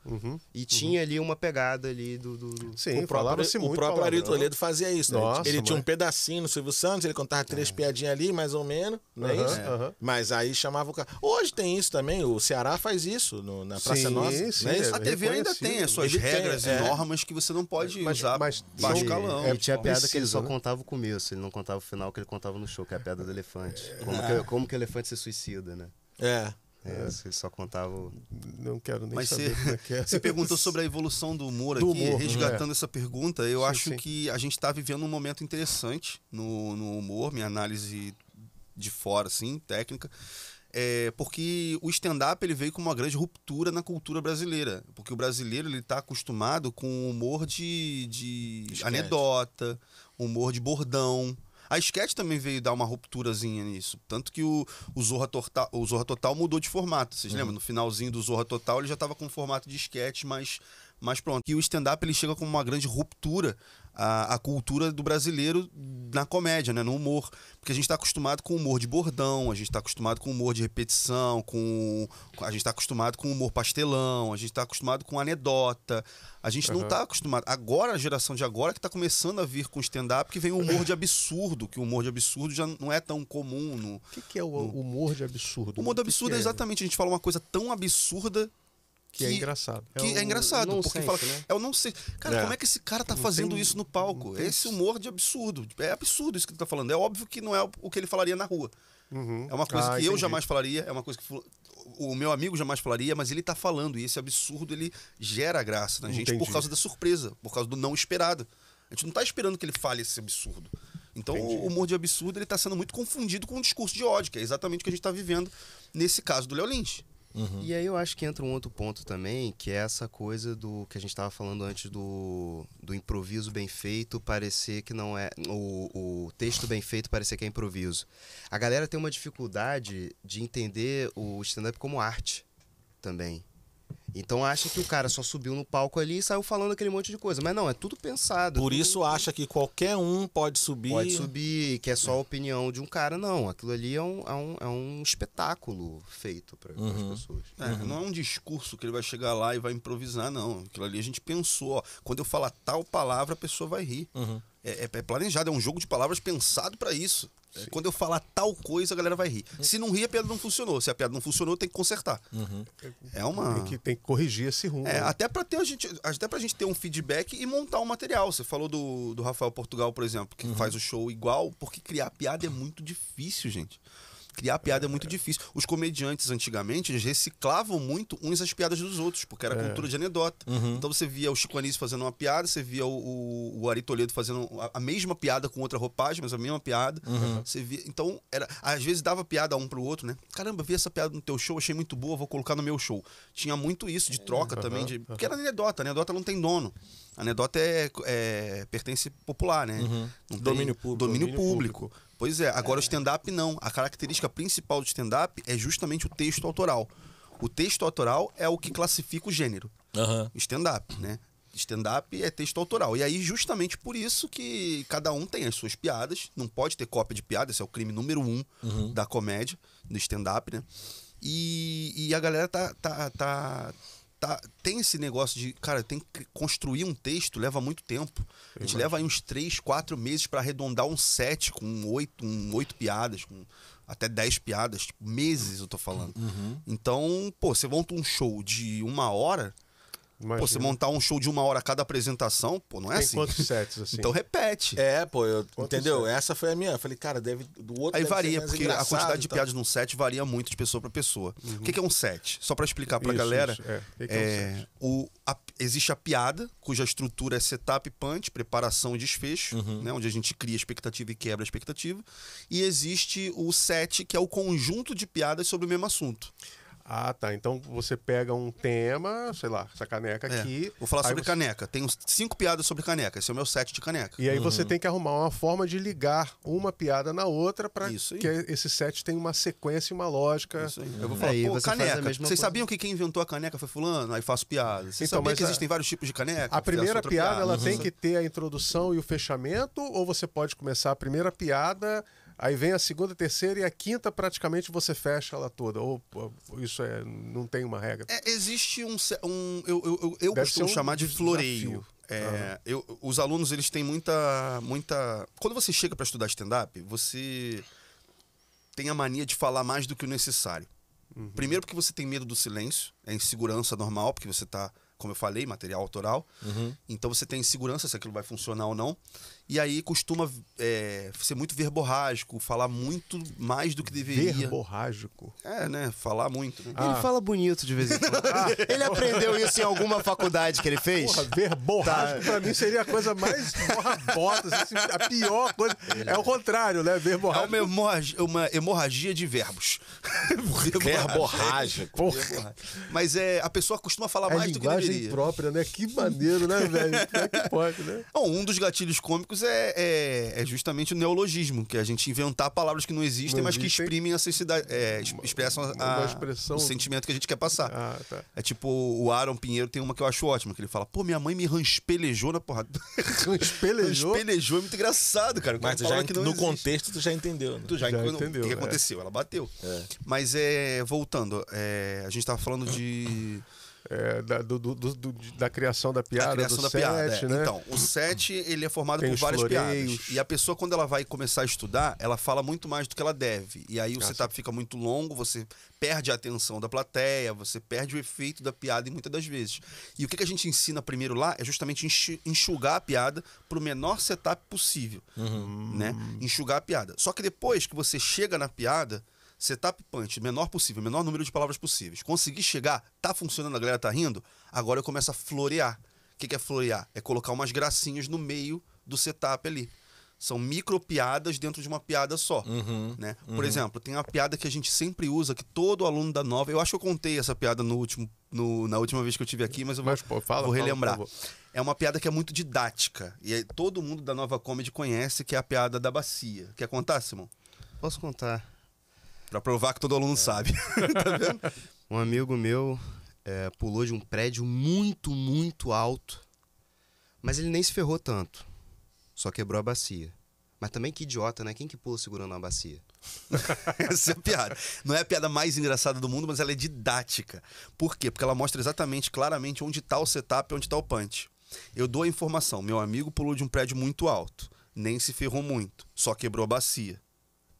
E tinha ali uma pegada ali do... Sim, o próprio Ari Toledo fazia isso, né? Nossa, ele tinha um pedacinho no Silvio Santos, ele contava 3 piadinhas ali, mais ou menos, não é isso? Mas aí chamava o cara. Hoje tem isso também, o Ceará faz isso na Praça Nossa. Sim, não é isso? A TV ainda tem as suas regras e normas que você não pode usar baixo calão. E tinha a piada que ele só contava o começo, ele não contava o final, que ele contava no show, que é a piada do elefante. Como que o elefante se suicida, né? Ele só contava... Não quero nem Mas saber como é que é. Você perguntou sobre a evolução do humor aqui, resgatando essa pergunta, eu acho que a gente está vivendo um momento interessante no humor, minha análise de fora, assim, técnica, porque o stand-up ele veio com uma grande ruptura na cultura brasileira, porque o brasileiro ele está acostumado com humor de anedota, humor de bordão. A sketch também veio dar uma rupturazinha nisso. Tanto que o Zorra Total mudou de formato. Vocês lembram? No finalzinho do Zorra Total ele já estava com um formato de sketch mais pronto. E o stand-up ele chega com uma grande ruptura à cultura do brasileiro na comédia, né? No humor. Porque a gente está acostumado com humor de bordão, a gente está acostumado com humor de repetição, a gente está acostumado com humor pastelão, a gente está acostumado com anedota. A gente não está acostumado. Agora, a geração de agora que está começando a vir com stand-up, que vem o humor de absurdo, que o humor de absurdo já não é tão comum. O que é o humor de absurdo? O humor de absurdo é exatamente, a gente fala uma coisa tão absurda que é engraçado. Que é engraçado, porque sense, fala, né? eu não sei. Cara, como é que esse cara tá fazendo isso no palco? Esse humor de absurdo. É absurdo isso que ele tá falando. É óbvio que não é o que ele falaria na rua. É uma coisa que eu jamais falaria, é uma coisa que o meu amigo jamais falaria, mas ele tá falando. E esse absurdo, ele gera graça na gente por causa da surpresa, por causa do não esperado. A gente não tá esperando que ele fale esse absurdo. Então, o humor de absurdo, ele tá sendo muito confundido com um discurso de ódio, que é exatamente o que a gente tá vivendo nesse caso do Léo Lins. E aí eu acho que entra um outro ponto também, que é essa coisa do que a gente estava falando antes do improviso bem feito parecer que não é... O texto bem feito parecer que é improviso. A galera tem uma dificuldade de entender o stand-up como arte também. Então acha que o cara só subiu no palco ali e saiu falando aquele monte de coisa. Mas não, é tudo pensado. Por isso acha que qualquer um pode subir. Pode subir, que é só a opinião de um cara. Não, aquilo ali é um espetáculo feito para as pessoas. Não é um discurso que ele vai chegar lá e vai improvisar, não. Aquilo ali a gente pensou. Ó, quando eu falar tal palavra, a pessoa vai rir. É planejado, é um jogo de palavras pensado para isso. Quando eu falar tal coisa, a galera vai rir. Se não rir, a piada não funcionou. Se a piada não funcionou, tem que consertar. Tem que corrigir esse rumo. Até pra gente ter um feedback e montar um material. Você falou do Rafael Portugal, por exemplo, que faz o show igual, porque criar piada é muito difícil, gente. Criar piada é muito difícil. Os comediantes, antigamente, eles reciclavam muito uns as piadas dos outros, porque era cultura de anedota. Então você via o Chico Anísio fazendo uma piada, você via o Ari Toledo fazendo a mesma piada com outra roupagem, mas a mesma piada. Você via... Então, às vezes dava piada um pro outro, né? Caramba, vi essa piada no teu show, achei muito boa, vou colocar no meu show. Tinha muito isso de troca também, porque era anedota. A anedota não tem dono. A anedota é pertence popular, né? Não Domínio tem... público. Domínio público. Pois é, agora o stand-up não. A característica principal do stand-up é justamente o texto autoral. O texto autoral é o que classifica o gênero. Stand-up, né? Stand-up é texto autoral. E aí, justamente por isso que cada um tem as suas piadas. Não pode ter cópia de piada, esse é o crime número 1 da comédia, do stand-up, né? E a galera tem esse negócio de, cara, tem que construir um texto, leva muito tempo. A gente leva aí uns 3, 4 meses para arredondar um set com 8 piadas, com até 10 piadas, tipo, meses eu tô falando. Então, você monta um show de 1 hora... você montar um show de 1 hora a cada apresentação, não é tem assim. Quantos sets, assim? Então repete. Entendeu? Essa foi a minha. Eu falei, cara, do outro aí deve varia, ser porque a quantidade de piadas num set varia muito de pessoa para pessoa. O que é um set? Só para explicar pra galera. Existe a piada, cuja estrutura é setup, punch, preparação e desfecho, né, onde a gente cria expectativa e quebra a expectativa. E existe o set, que é o conjunto de piadas sobre o mesmo assunto. Ah, tá. Então você pega um tema, sei lá, essa caneca aqui. Vou falar sobre caneca. Tenho 5 piadas sobre caneca. Esse é o meu set de caneca. E aí você tem que arrumar uma forma de ligar uma piada na outra para que esse set tenha uma sequência e uma lógica. Isso aí. Eu vou falar, pô, caneca. Vocês sabiam que quem inventou a caneca foi fulano? Aí faço piada. Vocês sabiam que existem vários tipos de caneca? A primeira piada, ela tem que ter a introdução e o fechamento? Ou você pode começar a primeira piada... Aí vem a segunda, terceira e a quinta, praticamente você fecha ela toda. Ou isso não tem uma regra? Existe eu costumo chamar de floreio. Os alunos, eles têm muita... Quando você chega para estudar stand-up, você tem a mania de falar mais do que o necessário. Primeiro porque você tem medo do silêncio, é insegurança normal, porque você está, como eu falei, material autoral. Então você tem insegurança se aquilo vai funcionar ou não. E aí costuma ser muito verborrágico, falar muito mais do que deveria. Verborrágico? Né? Falar muito. Né? Ele fala bonito de vez em quando. Ele aprendeu isso em alguma faculdade que ele fez? Porra, verborrágico pra mim seria a coisa mais borrabota, assim, a pior coisa. É o contrário, né? Verborrágico. É uma hemorragia de verbos. Verborrágico. Mas a pessoa costuma falar mais do que deveria. Linguagem própria, né? Que maneiro, né, velho? Como é que pode, né? Bom, um dos gatilhos cômicos é justamente o neologismo, que é a gente inventar palavras que não existem, mas que exprimem a necessidade, expressam o sentimento que a gente quer passar. Tá. É tipo, o Aaron Pinheiro tem uma que eu acho ótima, que ele fala, pô, minha mãe me ranspelejou na porrada. Ranspelejou? Ranspelejou é muito engraçado, cara. Mas no contexto tu já entendeu, né? Tu já entendeu. O que aconteceu? Ela bateu. Mas voltando, a gente tava falando de... da criação da piada, da criação da set, piada, né? Então, o set, ele é formado Tem por várias floreios. piadas. E a pessoa, quando ela vai começar a estudar, ela fala muito mais do que ela deve. E aí o setup fica muito longo, você perde a atenção da plateia, você perde o efeito da piada muitas das vezes. E o que a gente ensina primeiro lá é justamente enxugar a piada pro menor setup possível, né? Enxugar a piada. Só que depois que você chega na piada... Setup punch, menor possível, menor número de palavras possíveis. Consegui chegar, tá funcionando, a galera tá rindo, agora eu começo a florear. O que é florear? É colocar umas gracinhas no meio do setup ali. São micro piadas dentro de uma piada só. Né? Por exemplo, tem uma piada que a gente sempre usa, que todo aluno da Nova... Eu acho que eu contei essa piada na última vez que eu estive aqui, mas eu vou relembrar. É uma piada que é muito didática. E aí, todo mundo da Nova Comedy conhece, que é a piada da bacia. Quer contar, Simão? Posso contar. Pra provar que todo aluno sabe. Tá vendo? Um amigo meu pulou de um prédio muito, muito alto, mas ele nem se ferrou tanto. Só quebrou a bacia. Mas também que idiota, né? Quem que pula segurando uma bacia? Essa é a piada. Não é a piada mais engraçada do mundo, mas ela é didática. Por quê? Porque ela mostra exatamente, claramente, onde tá o setup e onde tá o punch. Eu dou a informação. Meu amigo pulou de um prédio muito alto. Nem se ferrou muito. Só quebrou a bacia.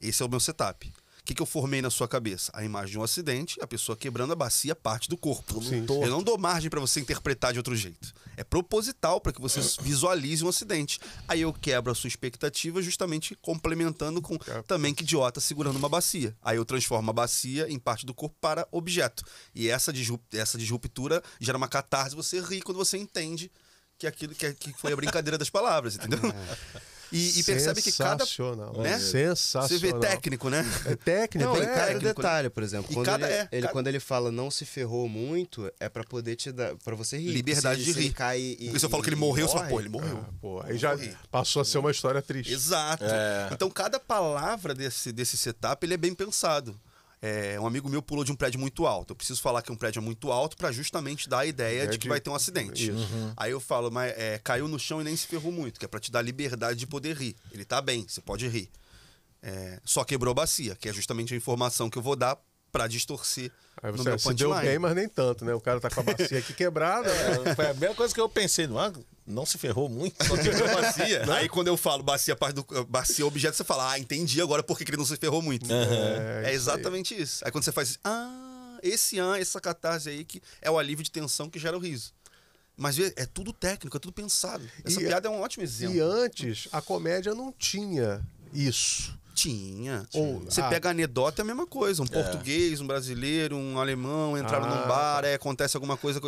Esse é o meu setup. O que eu formei na sua cabeça? A imagem de um acidente, a pessoa quebrando a bacia, parte do corpo. Sim. Eu não dou margem para você interpretar de outro jeito. É proposital para que você visualize um acidente. Aí eu quebro a sua expectativa justamente complementando com também que idiota segurando uma bacia. Aí eu transformo a bacia em parte do corpo para objeto. E essa disruptura gera uma catarse, você ri quando você entende que aquilo que foi a brincadeira das palavras, entendeu? E percebe que cada... Né? Sensacional. Você vê técnico, né? É técnico. Não, é cada detalhe, por exemplo. Quando ele fala não se ferrou muito, é pra poder te dar... Pra você rir. Liberdade de rir. Por isso eu falo que ele morreu, você fala, pô, ele morreu. Aí já passou a ser uma história triste. Exato. Então, cada palavra desse setup, ele é bem pensado. Um amigo meu pulou de um prédio muito alto. Eu preciso falar que um prédio é muito alto para justamente dar a ideia de que vai ter um acidente. Aí eu falo, mas caiu no chão e nem se ferrou muito, que é para te dar liberdade de poder rir. Ele tá bem, você pode rir. Só quebrou a bacia, que é justamente a informação que eu vou dar para distorcer aí no meu se deu bem, mas nem tanto, né? O cara tá com a bacia aqui quebrada. Foi a mesma coisa que eu pensei, não se ferrou muito. Só quebrou a bacia. Aí quando eu falo bacia, parte do bacia objeto, você fala, entendi agora por que ele não se ferrou muito. É exatamente isso. Aí quando você faz, essa catarse aí que é o alívio de tensão que gera o riso. Mas é tudo técnico, é tudo pensado. Essa piada é um ótimo exemplo. E antes, a comédia não tinha isso. Tinha. Você pega a anedota, é a mesma coisa. Um português, um brasileiro, um alemão entraram num bar, acontece alguma coisa.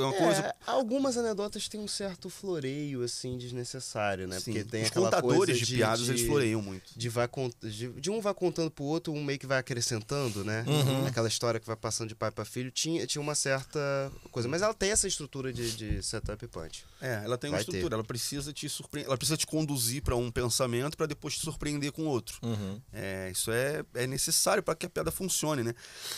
Algumas anedotas têm um certo floreio, assim, desnecessário, né? Sim. Porque tem Os aquela contadores coisa de piadas, eles floreiam muito. De um vai contando pro outro, um meio que vai acrescentando, né? Aquela história que vai passando de pai pra filho, tinha uma certa coisa. Mas ela tem essa estrutura de setup e punch. Ela tem uma estrutura. Ela precisa te surpreender, ela precisa te conduzir para um pensamento para depois te surpreender com outro. Isso é necessário para que a piada funcione, né?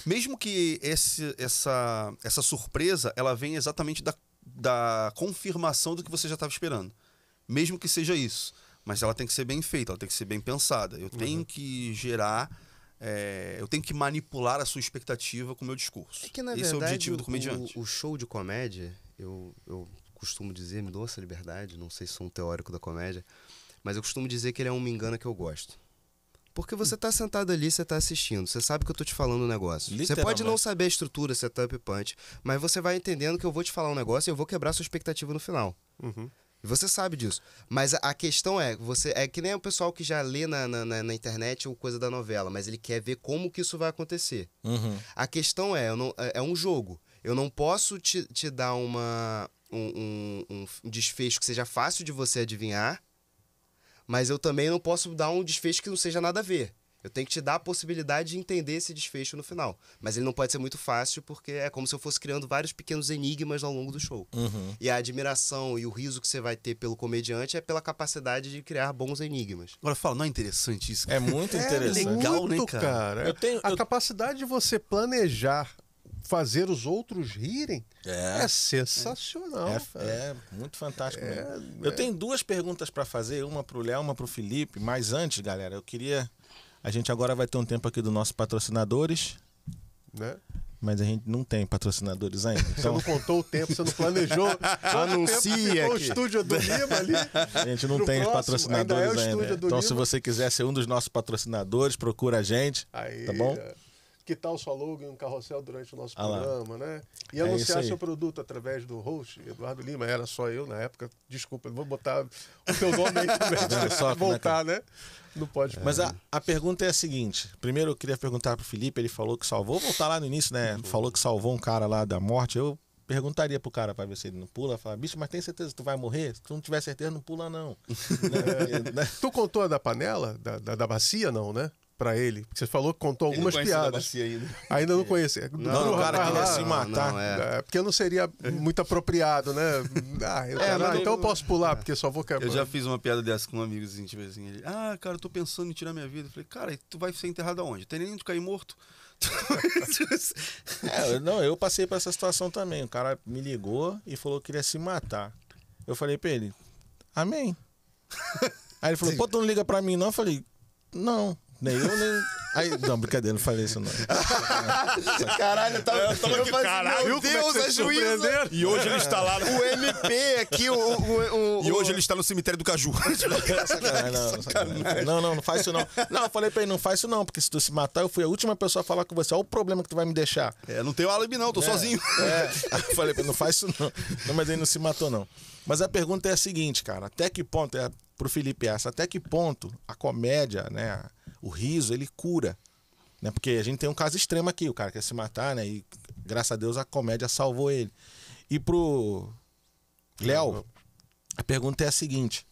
Mesmo que essa surpresa ela venha exatamente da confirmação do que você já estava esperando. Mesmo que seja isso. Mas ela tem que ser bem feita, ela tem que ser bem pensada. Eu tenho que gerar... eu tenho que manipular a sua expectativa com o meu discurso. É que, na verdade, esse é o objetivo do comediante. O show de comédia, eu costumo dizer, me dou essa liberdade, não sei se sou um teórico da comédia, mas eu costumo dizer que ele é um me engana que eu gosto. Porque você tá sentado ali, você tá assistindo, você sabe que eu tô te falando um negócio. Você pode não saber a estrutura, setup e punch, mas você vai entendendo que eu vou te falar um negócio e eu vou quebrar sua expectativa no final. E você sabe disso. Mas a questão é que nem o pessoal que já lê na internet ou coisa da novela, mas ele quer ver como que isso vai acontecer. A questão é um jogo. Eu não posso te dar um desfecho que seja fácil de você adivinhar, mas eu também não posso dar um desfecho que não seja nada a ver. Eu tenho que te dar a possibilidade de entender esse desfecho no final. Mas ele não pode ser muito fácil, porque é como se eu fosse criando vários pequenos enigmas ao longo do show. E a admiração e o riso que você vai ter pelo comediante é pela capacidade de criar bons enigmas. Agora fala, não é interessante isso? É muito interessante. Legal, né, cara? A capacidade de você planejar fazer os outros rirem é sensacional. É muito fantástico mesmo. Eu tenho duas perguntas para fazer, uma pro Léo, uma pro Felipe, mas antes, galera, eu queria... A gente agora vai ter um tempo aqui dos nossos patrocinadores, né? Mas a gente não tem patrocinadores ainda. Então... Você não contou o tempo, você não planejou. Anuncia o estúdio do Lima ali. A gente não tem patrocinadores ainda. Então, se você quiser ser um dos nossos patrocinadores, procura a gente. Aí, tá bom? Que tal sua logo em um carrossel durante o nosso programa, né? E anunciar seu produto através do host, Eduardo Lima. Era só eu na época. Desculpa, eu vou botar o teu nome aí também. Não, voltar, né? Não pode. Mas a pergunta é a seguinte. Primeiro eu queria perguntar pro Felipe, ele falou que salvou. Vou voltar lá no início, né? Falou que salvou um cara lá da morte. Eu perguntaria pro cara pra ver se ele não pula. Falar, bicho, mas tem certeza que tu vai morrer? Se tu não tiver certeza, não pula não. Tu contou a da panela? Da bacia, não, né? Pra ele. Porque você falou que contou algumas piadas. Ainda não conhecia. Não, o cara queria se matar. Porque não seria muito apropriado, né? Então eu posso pular, porque só vou quebrar. Eu já fiz uma piada dessa com um amigo, assim, tipo assim, ele, cara, eu tô pensando em tirar minha vida. Eu falei, cara, tu vai ser enterrado aonde? Tem nem onde cair morto. Eu passei por essa situação também. O cara me ligou e falou que queria se matar. Eu falei pra ele, amém. Aí ele falou, pô, tu não liga pra mim não? Eu falei, não. Nem eu, nem... Aí, não, brincadeira, não falei isso não. Caralho, caralho, meu Deus, é juízo. E hoje ele está lá... O MP aqui, E hoje ele está no cemitério do Caju. Não faz isso não. Não, eu falei pra ele, não faz isso não, porque se tu se matar, eu fui a última pessoa a falar com você. Olha o problema que tu vai me deixar. Não tenho álibi não, tô sozinho. Aí eu falei pra ele, não faz isso não. Não, mas ele não se matou não. Mas a pergunta é a seguinte, cara, até que ponto, pro Felipe essa, até que ponto a comédia, né, o riso, ele cura, né? Porque a gente tem um caso extremo aqui, o cara quer se matar, né? E graças a Deus a comédia salvou ele. E pro Léo, a pergunta é a seguinte: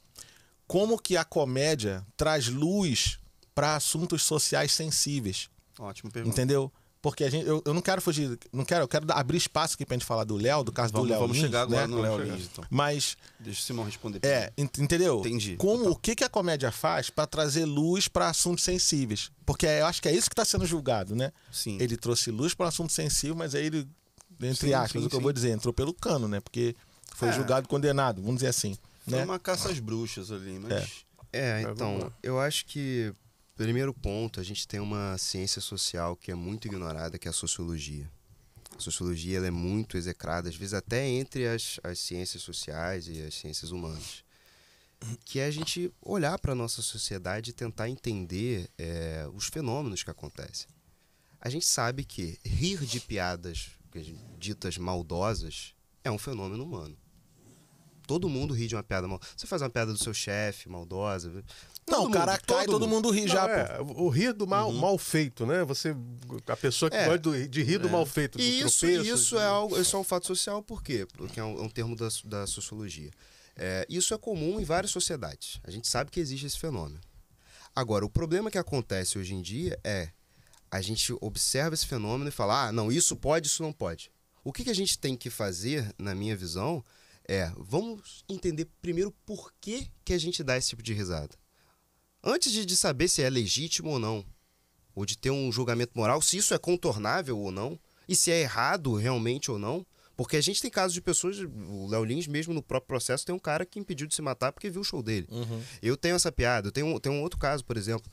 como que a comédia traz luz para assuntos sociais sensíveis? Ótima pergunta. Entendeu? Porque eu não quero fugir, eu quero abrir espaço aqui pra gente falar do Léo, do caso do Léo. Vamos Lins, chegar agora, né? no Léo Lins, então. Mas... Deixa o Simão responder. Entendeu? Entendi. O que a comédia faz pra trazer luz pra assuntos sensíveis? Porque eu acho que é isso que tá sendo julgado, né? Sim. Ele trouxe luz pra um assunto sensível, mas aí ele, entre aspas, o que eu vou dizer, entrou pelo cano, né? Porque foi julgado, condenado, vamos dizer assim. Foi né? uma caça às bruxas ali, mas... Então, eu acho que... Primeiro ponto, a gente tem uma ciência social que é muito ignorada, que é a sociologia. A sociologia ela é muito execrada, às vezes até entre as ciências sociais e as ciências humanas. Que é a gente olhar para a nossa sociedade e tentar entender os fenômenos que acontecem. A gente sabe que rir de piadas ditas maldosas é um fenômeno humano. Todo mundo ri de uma piada mal. Você faz uma piada do seu chefe, maldosa. Não, o cara cai, todo mundo ri já, pô. O rir do mal feito, né? A pessoa que gosta de rir do mal feito, do tropeço. Isso é um fato social, por quê? Porque é um termo da sociologia. Isso é comum em várias sociedades. A gente sabe que existe esse fenômeno. Agora, o problema que acontece hoje em dia a gente observa esse fenômeno e fala, não, isso pode, isso não pode. O que a gente tem que fazer, na minha visão, vamos entender primeiro por que a gente dá esse tipo de risada. Antes de saber se é legítimo ou não, ou de ter um julgamento moral, se isso é contornável ou não, e se é errado realmente ou não, porque a gente tem casos de pessoas, o Léo Lins mesmo no próprio processo tem um cara que impediu de se matar porque viu o show dele. Eu tenho essa piada, eu tenho um outro caso, por exemplo,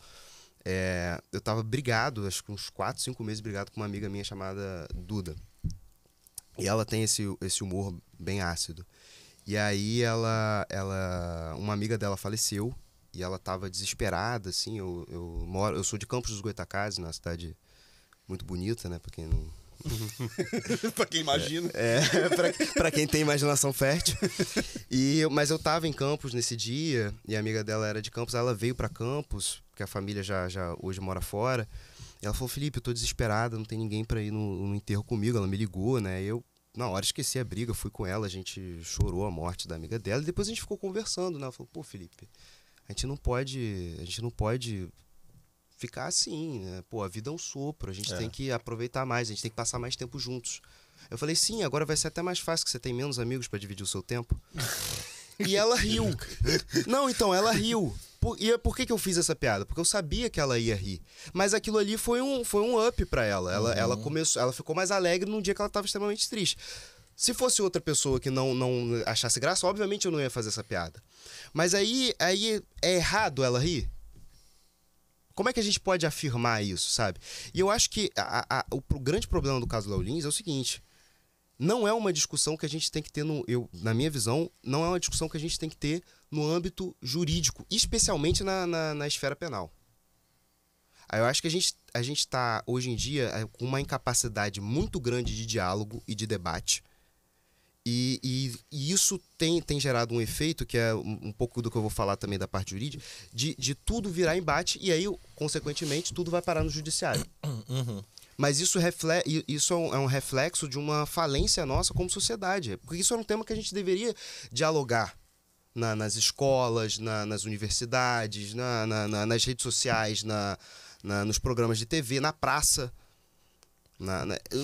eu tava brigado, acho que uns 4, 5 meses brigado com uma amiga minha chamada Duda, e ela tem esse humor bem ácido, e aí uma amiga dela faleceu, e ela tava desesperada, assim, eu sou de Campos dos Goytacazes, uma cidade muito bonita, né, pra quem não... Pra quem imagina. Pra quem tem imaginação fértil. Mas eu tava em Campos nesse dia, e a amiga dela era de Campos, ela veio pra Campos, porque a família já hoje mora fora, e ela falou, Felipe, eu tô desesperada, não tem ninguém pra ir no enterro comigo, ela me ligou, né, eu... Na hora esqueci a briga, fui com ela, a gente chorou a morte da amiga dela, e depois a gente ficou conversando, né, ela falou, pô, Felipe... A gente não pode ficar assim, né? Pô, a vida é um sopro, a gente tem que aproveitar mais, a gente tem que passar mais tempo juntos. Eu falei, sim, agora vai ser até mais fácil, que você tem menos amigos para dividir o seu tempo. E ela riu. Não, então, ela riu. E por que eu fiz essa piada? Porque eu sabia que ela ia rir. Mas aquilo ali foi um up pra ela. Ela ficou mais alegre num dia que ela estava extremamente triste. Se fosse outra pessoa que não achasse graça, obviamente eu não ia fazer essa piada. Mas aí é errado ela rir? Como é que a gente pode afirmar isso, sabe? E eu acho que o grande problema do caso do Léo Lins é o seguinte: não é uma discussão que a gente tem que ter, na minha visão, não é uma discussão que a gente tem que ter no âmbito jurídico, especialmente na esfera penal. Eu acho que a gente está, hoje em dia, com uma incapacidade muito grande de diálogo e de debate. E isso tem gerado um efeito, que é um pouco do que eu vou falar também da parte jurídica, de tudo virar embate e aí, consequentemente, tudo vai parar no judiciário. Mas isso é um reflexo de uma falência nossa como sociedade. Porque isso é um tema que a gente deveria dialogar nas escolas, nas universidades, nas redes sociais, nos programas de TV, na praça.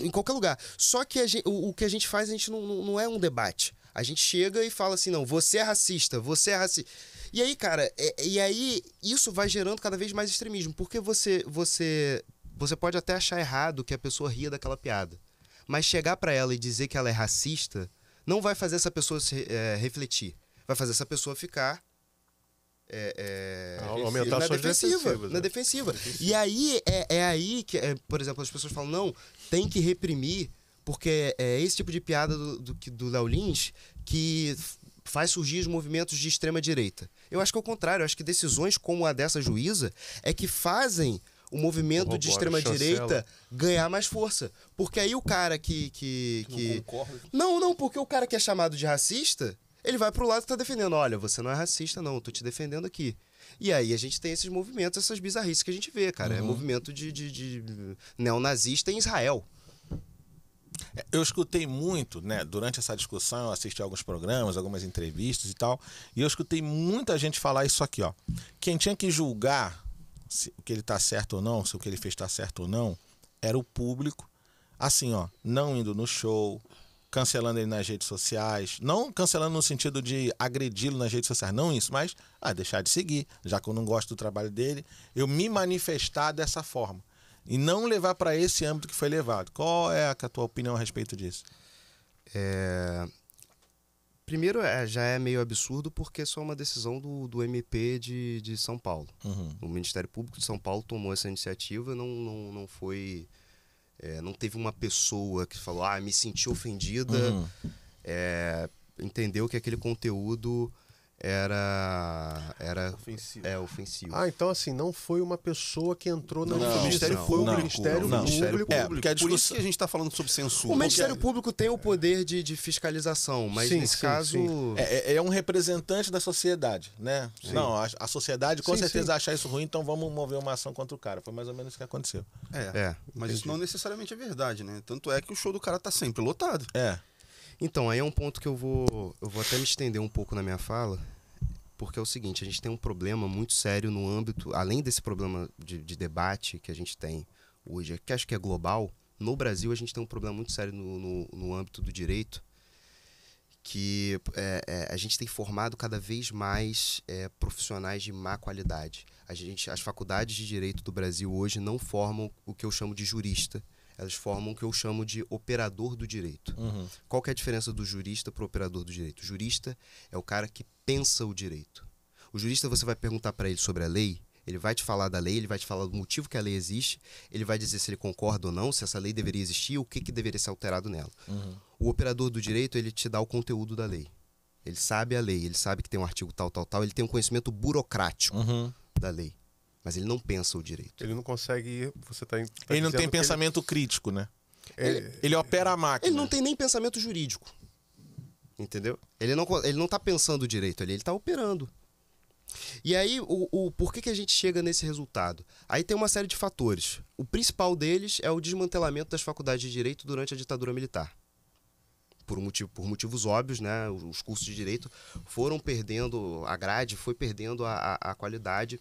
Em qualquer lugar. Só que o que a gente faz, a gente não é um debate. A gente chega e fala assim, não, você é racista, você é racista. E aí, cara, isso vai gerando cada vez mais extremismo. Porque você pode até achar errado que a pessoa ria daquela piada. Mas chegar pra ela e dizer que ela é racista não vai fazer essa pessoa refletir. Vai fazer essa pessoa ficar... aumentar suas defensivas. Na defensiva. E aí, aí que, por exemplo, as pessoas falam, não, tem que reprimir, porque é esse tipo de piada do Léo Lins que faz surgir os movimentos de extrema-direita. Eu acho que é o contrário, eu acho que decisões como a dessa juíza é que fazem o movimento de extrema-direita ganhar mais força. Porque aí o cara que não, porque o cara que é chamado de racista... Ele vai pro lado que tá defendendo. Olha, você não é racista, não. Eu tô te defendendo aqui. E aí a gente tem esses movimentos, essas bizarrices que a gente vê, cara. É movimento de neonazista em Israel. Eu escutei muito, né? Durante essa discussão, eu assisti alguns programas, algumas entrevistas e tal. E eu escutei muita gente falar isso aqui, ó. Quem tinha que julgar se o que ele tá certo ou não, se o que ele fez tá certo ou não, era o público. Assim, ó, não indo no show... cancelando ele nas redes sociais, não cancelando no sentido de agredi-lo nas redes sociais, não isso, mas deixar de seguir, já que eu não gosto do trabalho dele, eu me manifestar dessa forma e não levar para esse âmbito que foi levado. Qual é a tua opinião a respeito disso? Primeiro, já é meio absurdo porque é só uma decisão do MP de São Paulo. O Ministério Público de São Paulo tomou essa iniciativa, não foi... não teve uma pessoa que falou, me senti ofendida, entendeu que aquele conteúdo era ofensivo. Ah, então assim, não foi uma pessoa que entrou no Ministério Público. Foi o Ministério Público. Porque por isso que a gente está falando sobre censura. O Ministério Público tem o poder de fiscalização, mas nesse caso... É um representante da sociedade, né? Sim. Não, a sociedade com certeza acha isso ruim, então vamos mover uma ação contra o cara. Foi mais ou menos o que aconteceu. Mas isso não necessariamente é verdade, né? Tanto é que o show do cara tá sempre lotado. Então, aí é um ponto que eu vou até me estender um pouco na minha fala, porque é o seguinte, a gente tem um problema muito sério no âmbito, além desse problema de debate que a gente tem hoje, que acho que é global, no Brasil a gente tem um problema muito sério no âmbito do direito, que a gente tem formado cada vez mais profissionais de má qualidade. As faculdades de direito do Brasil hoje não formam o que eu chamo de jurista, elas formam o que eu chamo de operador do direito. Qual que é a diferença do jurista para o operador do direito? O jurista é o cara que pensa o direito. O jurista, você vai perguntar para ele sobre a lei, ele vai te falar da lei, ele vai te falar do motivo que a lei existe, ele vai dizer se ele concorda ou não, se essa lei deveria existir, o que deveria ser alterado nela. O operador do direito, ele te dá o conteúdo da lei. Ele sabe a lei, ele sabe que tem um artigo tal, ele tem um conhecimento burocrático da lei. Mas ele não pensa o direito. Ele não consegue... Ele não tem pensamento crítico, né? Ele opera a máquina. Ele não tem nem pensamento jurídico. Entendeu? Ele não tá pensando o direito, ele tá operando. E aí, por que a gente chega nesse resultado? Aí tem uma série de fatores. O principal deles é o desmantelamento das faculdades de direito durante a ditadura militar. Por motivos óbvios, né? Os cursos de direito foram perdendo, a grade foi perdendo a qualidade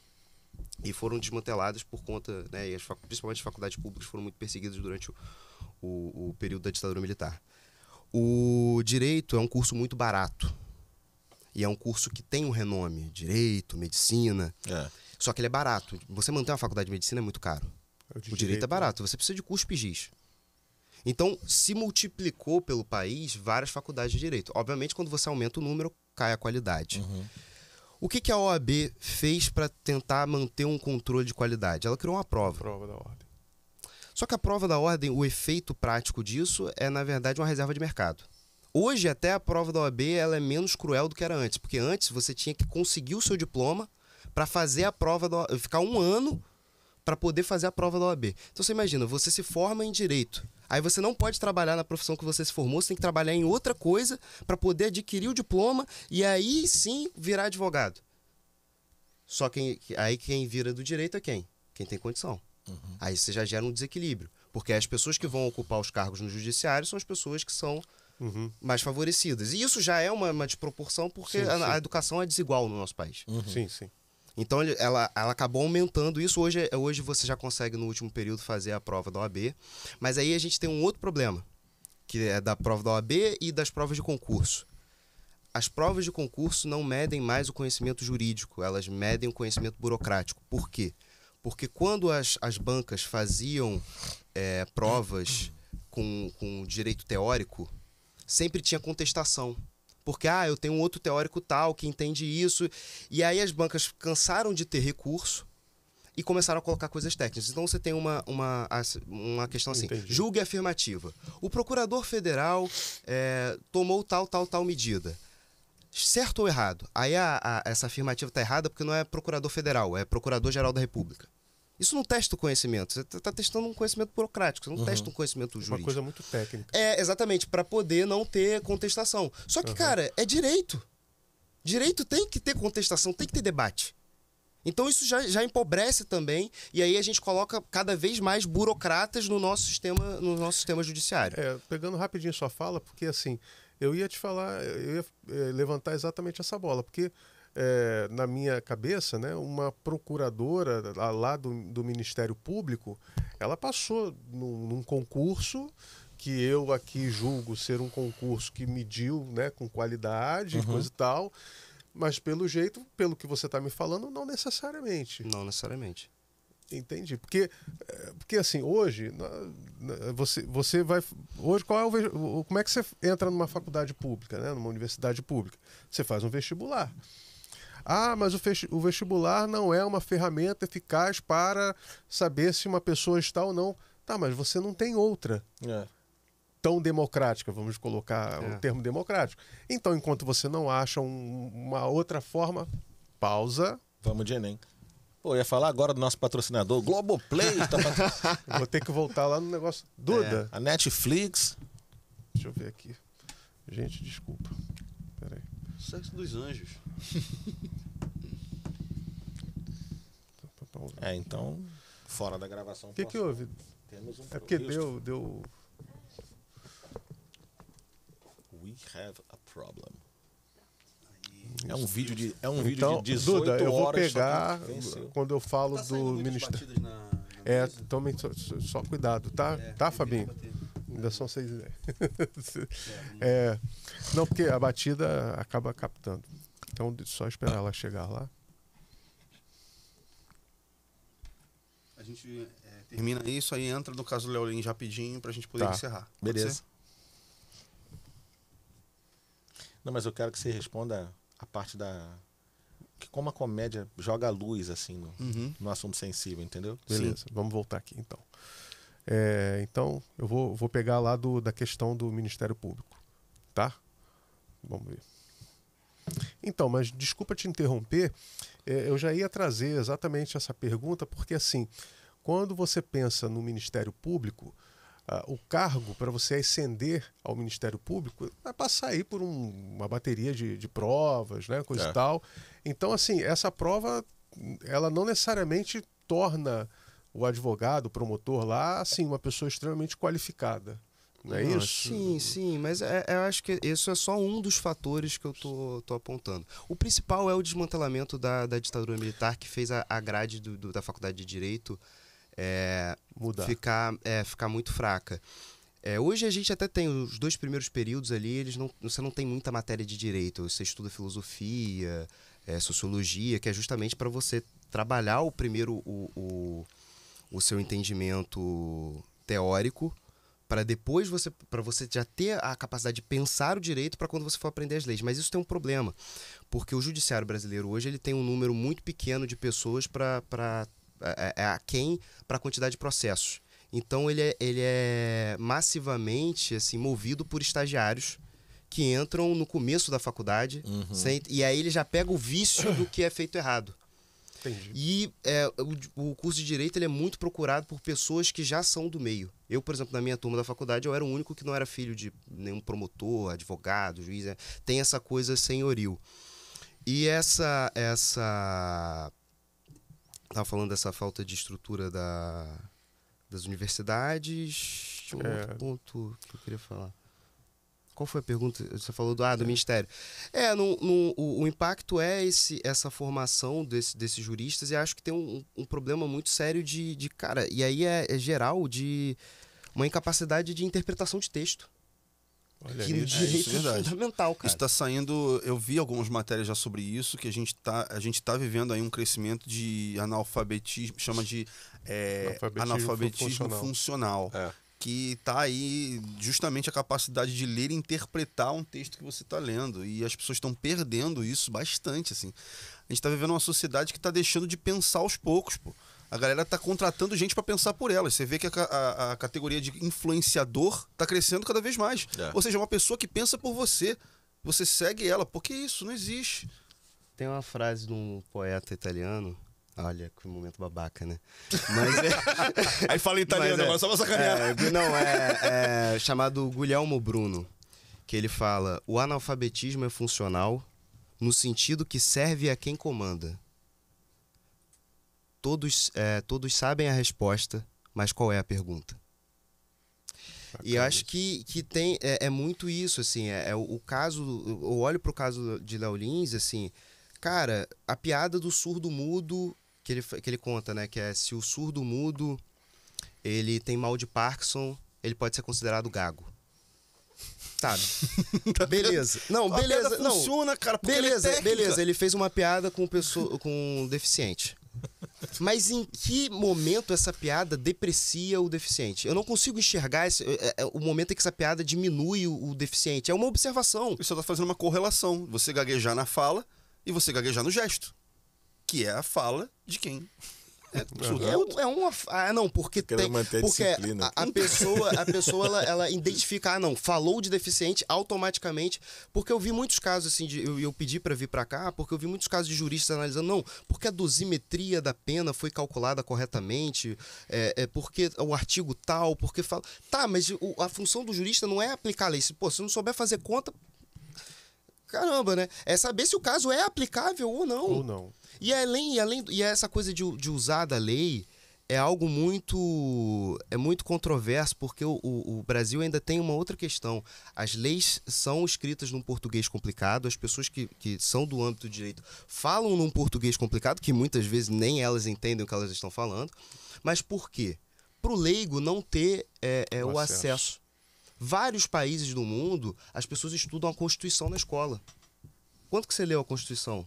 e foram desmanteladas por conta, né, e principalmente as faculdades públicas foram muito perseguidas durante o período da ditadura militar. O direito é um curso muito barato e é um curso que tem um renome, direito, medicina, só que ele é barato. Você manter uma faculdade de medicina é muito caro. O direito é barato, você precisa de cuspe giz. Então, se multiplicou pelo país várias faculdades de direito. Obviamente, quando você aumenta o número, cai a qualidade. O que a OAB fez para tentar manter um controle de qualidade? Ela criou uma prova. Prova da ordem. Só que a prova da ordem, o efeito prático disso é, na verdade, uma reserva de mercado. Hoje, até a prova da OAB ela é menos cruel do que era antes. Porque antes você tinha que conseguir o seu diploma para fazer a prova da OAB, ficar um ano para poder fazer a prova da OAB. Então você imagina, você se forma em direito. Aí você não pode trabalhar na profissão que você se formou, você tem que trabalhar em outra coisa para poder adquirir o diploma e aí sim virar advogado. Só que aí quem vira do direito é quem? Quem tem condição. Aí você já gera um desequilíbrio. Porque as pessoas que vão ocupar os cargos no judiciário são as pessoas que são mais favorecidas. E isso já é uma desproporção porque a educação é desigual no nosso país. Sim, sim. Então ela acabou aumentando isso. Hoje você já consegue no último período fazer a prova da OAB. Mas aí a gente tem um outro problema, que é da prova da OAB e das provas de concurso. As provas de concurso não medem mais o conhecimento jurídico, elas medem o conhecimento burocrático. Por quê? Porque quando as bancas faziam provas com direito teórico, sempre tinha contestação. Porque, eu tenho um outro teórico tal que entende isso. E aí as bancas cansaram de ter recurso e começaram a colocar coisas técnicas. Então você tem uma questão assim, julgue afirmativa. O procurador federal tomou tal medida. Certo ou errado? Aí essa afirmativa está errada porque não é procurador federal, é procurador-geral da República. Isso não testa o conhecimento, você está testando um conhecimento burocrático, você não testa um conhecimento jurídico. Uma coisa muito técnica. Exatamente, para poder não ter contestação. Só que, cara, é direito. Direito tem que ter contestação, tem que ter debate. Então isso já empobrece também, e aí a gente coloca cada vez mais burocratas no nosso sistema judiciário. Pegando rapidinho sua fala, porque assim, eu ia te falar, eu ia levantar exatamente essa bola, porque na minha cabeça, né, uma procuradora lá do Ministério Público, ela passou num concurso que eu aqui julgo ser um concurso que mediu, né, com qualidade, coisa e tal, mas pelo jeito, pelo que você está me falando, não necessariamente. Não necessariamente. Entendi. Porque assim, hoje, você vai... Hoje, como é que você entra numa faculdade pública, né, numa universidade pública? Você faz um vestibular. Mas o vestibular não é uma ferramenta eficaz para saber se uma pessoa está ou não. Tá, mas você não tem outra. tão democrática, vamos colocar o termo democrático. Então, enquanto você não acha uma outra forma, pausa. Vamos de Enem. Pô, eu ia falar agora do nosso patrocinador, Globoplay. Vou ter que voltar lá no negócio. Duda. A Netflix. Deixa eu ver aqui. Gente, desculpa. Peraí. Sexo dos Anjos. Então, fora da gravação. O que houve? Temos um porque deu... We have a problem. É um vídeo de, então, de 18 Duda, eu vou horas. pegar quando eu falo do ministério. Tome só cuidado, tá? Tá, Fabinho? Ainda são 6h10. Não, porque a batida acaba captando. Então, só esperar ela chegar lá. A gente termina isso, aí entra no caso do Léo Lins rapidinho pra gente poder encerrar. Beleza. Não, mas eu quero que você responda a parte da... como a comédia joga a luz, assim, no assunto sensível, entendeu? Beleza, vamos voltar aqui, então. Então, eu vou pegar lá da questão do Ministério Público, tá? Vamos ver. Então, mas desculpa te interromper, eu já ia trazer exatamente essa pergunta, porque, assim, quando você pensa no Ministério Público, o cargo para você ascender ao Ministério Público vai passar aí por uma bateria de provas, né, coisa e tal. Então, assim, essa prova, ela não necessariamente torna o advogado, o promotor lá, assim, uma pessoa extremamente qualificada. Não é isso? Sim, mas eu acho que isso é só um dos fatores que eu tô apontando. O principal é o desmantelamento da ditadura militar, que fez a grade da Faculdade de Direito ficar muito fraca. Hoje a gente até tem os 2 primeiros períodos ali, você não tem muita matéria de direito, você estuda filosofia, sociologia, que é justamente para você trabalhar o seu entendimento teórico, para depois você já ter a capacidade de pensar o direito para quando você for aprender as leis. Mas isso tem um problema, porque o judiciário brasileiro hoje ele tem um número muito pequeno de pessoas para a quantidade de processos. Então ele é massivamente assim, movido por estagiários que entram no começo da faculdade, e aí ele já pega o vício do que é feito errado. Entendi. E o curso de Direito ele é muito procurado por pessoas que já são do meio. Eu, por exemplo, na minha turma da faculdade, eu era o único que não era filho de nenhum promotor, advogado, juiz. Tem essa coisa senhoril. E essa... Estava falando dessa falta de estrutura das universidades. Tinha um outro ponto que eu queria falar. Qual foi a pergunta? Você falou do Ministério. O impacto é essa formação desses juristas, e acho que tem um problema muito sério de cara, e aí é geral de uma incapacidade de interpretação de texto. Olha, que no direito é fundamental, cara. Isso está saindo, eu vi algumas matérias já sobre isso, que a gente tá vivendo aí um crescimento de analfabetismo, chama de analfabetismo funcional. Que está aí justamente a capacidade de ler e interpretar um texto que você está lendo. E as pessoas estão perdendo isso bastante, assim. A gente está vivendo uma sociedade que está deixando de pensar aos poucos, pô. A galera está contratando gente para pensar por elas. Você vê que a categoria de influenciador está crescendo cada vez mais. Ou seja, uma pessoa que pensa por você. Você segue ela. Porque isso não existe. Tem uma frase de um poeta italiano... Olha, que momento babaca, né? Aí fala italiano agora, só pra sacanear. Chamado Guglielmo Bruno, que ele fala: o analfabetismo é funcional no sentido que serve a quem comanda. Todos sabem a resposta, mas qual é a pergunta? Bacana. E eu acho que tem, muito isso, assim, o caso, eu olho pro caso de Léo Lins, assim, cara, a piada do surdo-mudo que ele conta, né, que é se o surdo-mudo ele tem mal de Parkinson, ele pode ser considerado gago. Sabe? Beleza. Não, beleza. Não, funciona, cara, beleza. Ele fez uma piada com um deficiente. Mas em que momento essa piada deprecia o deficiente? Eu não consigo enxergar o momento em que essa piada diminui o deficiente. É uma observação. Você está fazendo uma correlação. Você gaguejar na fala e você gaguejar no gesto. Que é a fala de quem Não, porque tem... Porque a pessoa ela identifica, não, falou de deficiente automaticamente, porque eu vi muitos casos, assim, eu pedi para vir para cá, porque eu vi muitos casos de juristas analisando, não, porque a dosimetria da pena foi calculada corretamente, porque o artigo tal, porque fala... Tá, mas a função do jurista não é aplicar a lei. Se não souber fazer conta... Caramba, né? É saber se o caso é aplicável ou não. Ou não. E essa coisa de usar da lei é algo muito controverso, porque o Brasil ainda tem uma outra questão. As leis são escritas num português complicado, as pessoas que são do âmbito do direito falam num português complicado, que muitas vezes nem elas entendem o que elas estão falando. Mas por quê? Para o leigo não ter o acesso. Vários países do mundo, as pessoas estudam a Constituição na escola. Quanto que você leu a Constituição?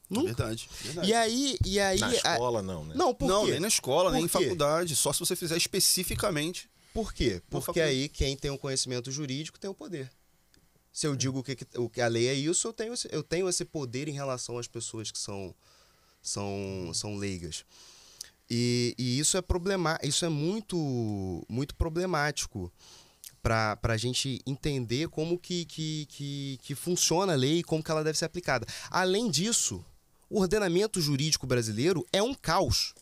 Nunca. Verdade. E aí na escola não, né? Não, por quê? Não, nem na escola, nem em faculdade. Só se você fizer especificamente. Por quê? Porque aí quem tem o conhecimento jurídico tem o poder. Se eu digo que a lei é isso, eu tenho esse poder em relação às pessoas que são leigas. E isso é muito, muito problemático para a gente entender como que funciona a lei e como que ela deve ser aplicada. Além disso, o ordenamento jurídico brasileiro é um caos.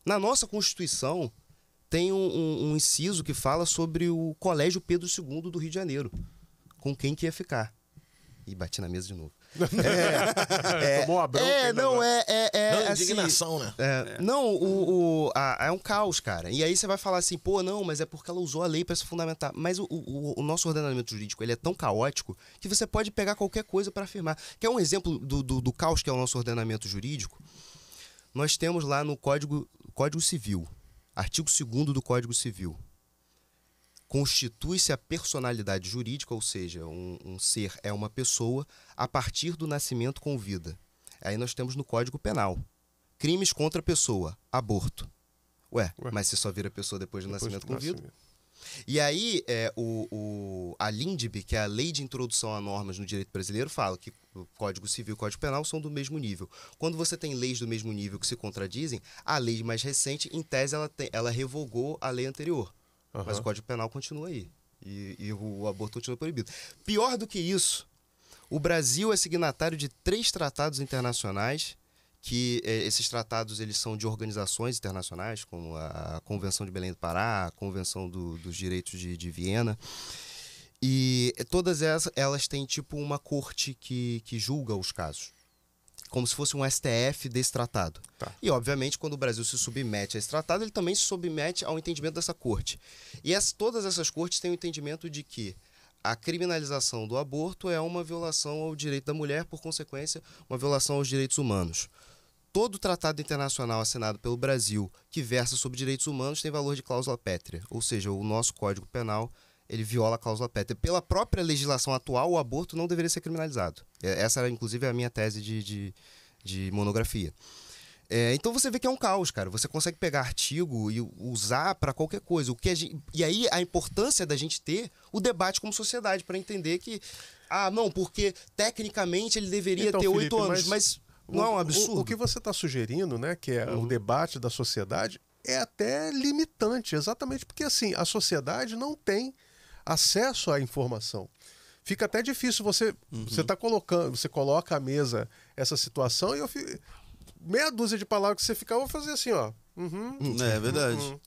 Na nossa Constituição tem um inciso que fala sobre o Colégio Pedro II do Rio de Janeiro, com quem que ia ficar. E bati na mesa de novo. Tomou uma bronca. Assim, indignação, né? É um caos, cara. E aí você vai falar assim, não, mas é porque ela usou a lei para se fundamentar. Mas o nosso ordenamento jurídico, ele é tão caótico que você pode pegar qualquer coisa para afirmar. Quer um exemplo do caos que é o nosso ordenamento jurídico? Nós temos lá no Código Civil, artigo 2º do Código Civil. Constitui-se a personalidade jurídica, ou seja, um ser é uma pessoa a partir do nascimento com vida. Aí nós temos no Código Penal. Crimes contra a pessoa, aborto. Ué, mas você só vira pessoa depois do nascimento com vida? E aí, a LINDB, que é a Lei de Introdução a Normas no Direito Brasileiro, fala que o Código Civil e o Código Penal são do mesmo nível. Quando você tem leis do mesmo nível que se contradizem, a lei mais recente, em tese, ela revogou a lei anterior. Mas o Código Penal continua aí. E o aborto continua proibido. Pior do que isso, o Brasil é signatário de 3 tratados internacionais, que esses tratados eles são de organizações internacionais, como a Convenção de Belém do Pará, a Convenção dos Direitos de Viena. E todas elas têm tipo uma corte que julga os casos. Como se fosse um STF desse tratado. Tá. E, obviamente, quando o Brasil se submete a esse tratado, ele também se submete ao entendimento dessa corte. E todas essas cortes têm o entendimento de que a criminalização do aborto é uma violação ao direito da mulher, por consequência, uma violação aos direitos humanos. Todo tratado internacional assinado pelo Brasil que versa sobre direitos humanos tem valor de cláusula pétrea. Ou seja, o nosso Código Penal ele viola a cláusula pétrea. Pela própria legislação atual, o aborto não deveria ser criminalizado. Essa era, inclusive, a minha tese de monografia. Então você vê que é um caos, cara. Você consegue pegar artigo e usar para qualquer coisa. E aí a importância da gente ter o debate como sociedade para entender que, não, porque tecnicamente ele deveria ter 8 anos, mas não é um absurdo. O que você está sugerindo, né, que é o debate da sociedade, é até limitante, exatamente porque assim, a sociedade não tem acesso à informação. Fica até difícil você coloca à mesa essa situação e meia dúzia de palavras que você ficar, eu vou fazer assim, ó. É verdade.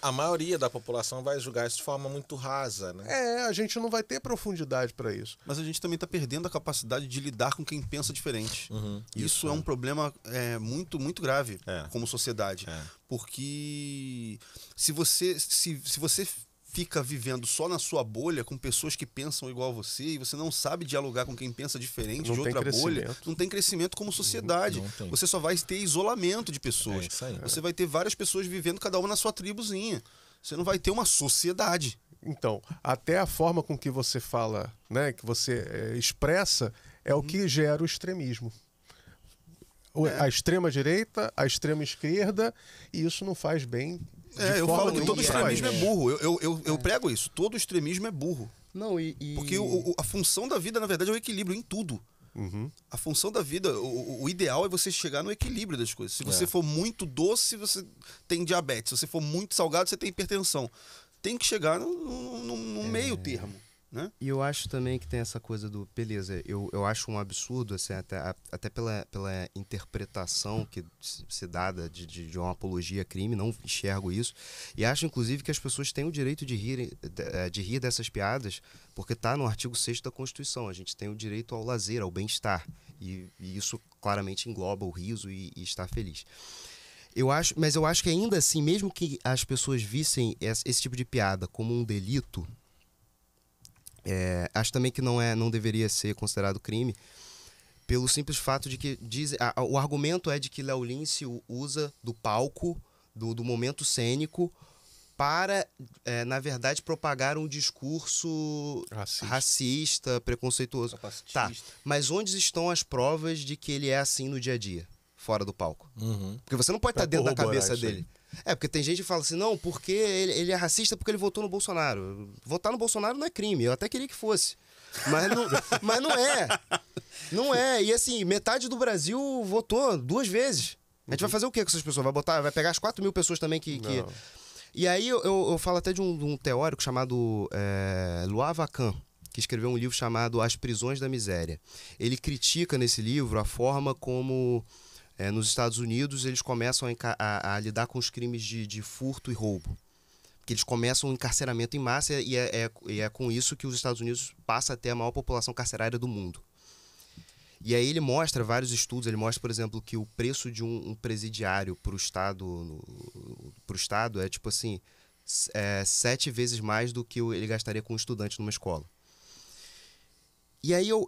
A maioria da população vai julgar isso de forma muito rasa, né? A gente não vai ter profundidade para isso. Mas a gente também está perdendo a capacidade de lidar com quem pensa diferente. Isso é um problema muito, muito grave como sociedade. Porque se você fica vivendo só na sua bolha com pessoas que pensam igual a você e você não sabe dialogar com quem pensa diferente de outra bolha, não tem crescimento como sociedade. Você só vai ter isolamento de pessoas. Você vai ter várias pessoas vivendo cada uma na sua tribuzinha. Você não vai ter uma sociedade. Então, até a forma com que você fala, né, que você expressa, é o que gera o extremismo. A extrema-direita, a extrema-esquerda, e isso não faz bem. Eu falo que todo extremismo é burro. Eu prego isso. Todo extremismo é burro. Não, Porque a função da vida, na verdade, é o equilíbrio em tudo. A função da vida, o ideal é você chegar no equilíbrio das coisas. Se você for muito doce, você tem diabetes. Se você for muito salgado, você tem hipertensão. Tem que chegar no meio termo. Né? E eu acho também que tem essa coisa do... Beleza, eu acho um absurdo, assim, até pela interpretação que se dá de uma apologia a crime, não enxergo isso. E acho, inclusive, que as pessoas têm o direito de rir dessas piadas, porque está no artigo 6º da Constituição. A gente tem o direito ao lazer, ao bem-estar. E isso claramente engloba o riso e estar feliz. Mas eu acho que ainda assim, mesmo que as pessoas vissem esse tipo de piada como um delito... acho também que não deveria ser considerado crime, pelo simples fato de que o argumento é de que Léo Lins se usa do palco, do momento cênico, para, na verdade, propagar um discurso racista, preconceituoso. Tá, mas onde estão as provas de que ele é assim no dia a dia, fora do palco? Porque você não pode estar dentro da cabeça dele. Porque tem gente que fala assim, não, porque ele é racista porque ele votou no Bolsonaro. Votar no Bolsonaro não é crime, eu até queria que fosse. Mas não é. Não é. E assim, metade do Brasil votou 2 vezes. A gente vai fazer o que com essas pessoas? Vai pegar as 4.000 pessoas também que... E aí eu falo até de um teórico chamado Louis Vacan, que escreveu um livro chamado As Prisões da Miséria. Ele critica nesse livro a forma como... nos Estados Unidos, eles começam a lidar com os crimes de furto e roubo. Porque eles começam o encarceramento em massa e é com isso que os Estados Unidos passa a ter a maior população carcerária do mundo. E aí ele mostra vários estudos, ele mostra, por exemplo, que o preço de um presidiário para o Estado é tipo assim, 7 vezes mais do que ele gastaria com um estudante numa escola. E aí o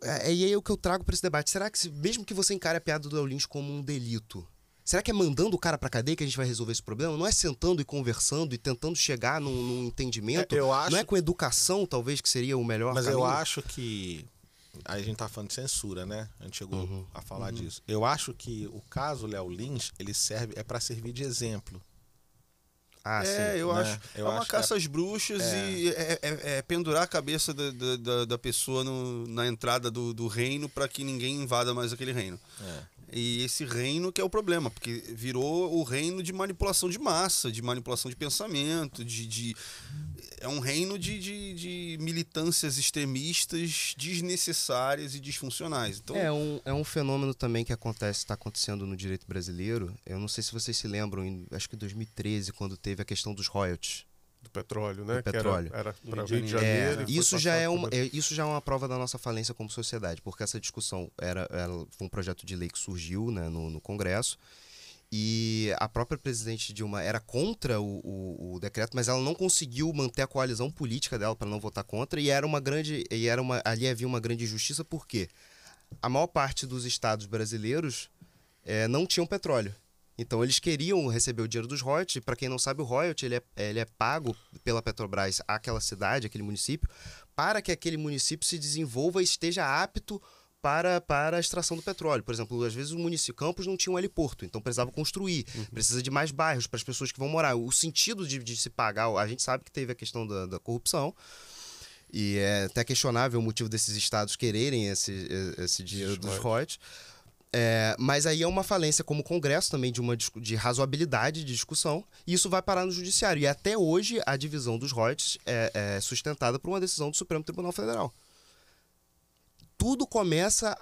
que eu trago para esse debate, será que mesmo que você encare a piada do Léo Lins como um delito, será que é mandando o cara pra cadeia que a gente vai resolver esse problema? Não é sentando e conversando e tentando chegar num entendimento? Não é com educação, talvez, que seria o melhor caminho? Eu acho que... Aí a gente tá falando de censura, né? A gente chegou a falar disso. Eu acho que o caso Léo Lins, ele serve para servir de exemplo. Sim, eu acho. É uma caça às bruxas e pendurar a cabeça da pessoa na entrada do reino para que ninguém invada mais aquele reino. E esse reino que é o problema, porque virou o reino de manipulação de massa, de manipulação de pensamento, é um reino de militâncias extremistas desnecessárias e disfuncionais. Então, é um fenômeno também que está acontecendo no direito brasileiro. Eu não sei se vocês se lembram, acho que em 2013, quando teve a questão dos royalties. Do petróleo, né? Do petróleo. Era para Rio de Janeiro. Isso já é uma prova da nossa falência como sociedade, porque essa discussão foi um projeto de lei que surgiu, né, no Congresso, e a própria presidente Dilma era contra o decreto, mas ela não conseguiu manter a coalizão política dela para não votar contra, ali havia uma grande injustiça, porque a maior parte dos estados brasileiros não tinham petróleo. Então eles queriam receber o dinheiro dos royalties. Para quem não sabe, o royalty ele é pago pela Petrobras àquela cidade, àquele município, para que aquele município se desenvolva e esteja apto para a extração do petróleo. Por exemplo, às vezes o Campos não tinha um heliporto, então precisava construir, precisa de mais bairros para as pessoas que vão morar. O sentido de se pagar, a gente sabe que teve a questão da corrupção, e é até questionável o motivo desses estados quererem esse dinheiro dos royalties. Mas aí é uma falência como Congresso também de razoabilidade de discussão, e isso vai parar no Judiciário. E até hoje a divisão dos royalties é sustentada por uma decisão do Supremo Tribunal Federal. Tudo começa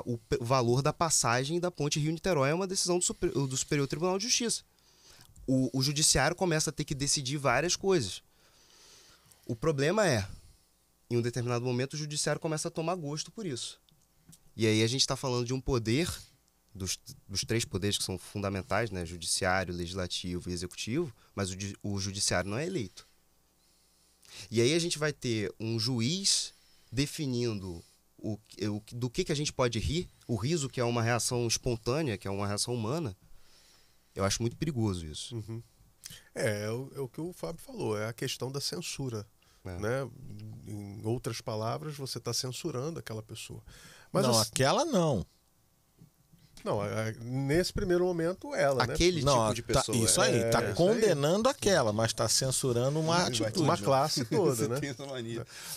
o valor da passagem da ponte Rio-Niterói é uma decisão do Superior Tribunal de Justiça. O Judiciário começa a ter que decidir várias coisas. O problema em um determinado momento, o Judiciário começa a tomar gosto por isso. E aí a gente está falando de um poder, dos 3 poderes que são fundamentais, né? Judiciário, Legislativo e Executivo, mas o Judiciário não é eleito. E aí a gente vai ter um juiz definindo do que a gente pode rir, o riso, que é uma reação espontânea, que é uma reação humana. Eu acho muito perigoso isso. É o que o Fábio falou, é a questão da censura. Né? Em outras palavras, você está censurando aquela pessoa. Mas não, aquela não. Não, nesse primeiro momento ela, aquele tipo de pessoa. Isso aí, tá condenando aquela, mas tá censurando uma atitude. Uma classe toda, né?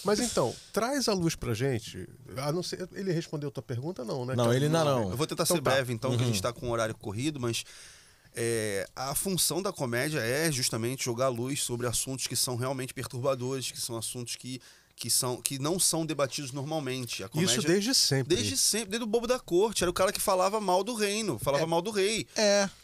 Mas então, traz a luz pra gente. A não ser, ele respondeu a tua pergunta, não, né? Não, ele não. Eu vou tentar ser breve, então, que a gente tá com um horário corrido, mas a função da comédia é justamente jogar luz sobre assuntos que são realmente perturbadores, que são assuntos que não são debatidos normalmente. A comédia, isso desde sempre. Desde sempre, desde o Bobo da Corte. Era o cara que falava mal do reino, falava mal do rei.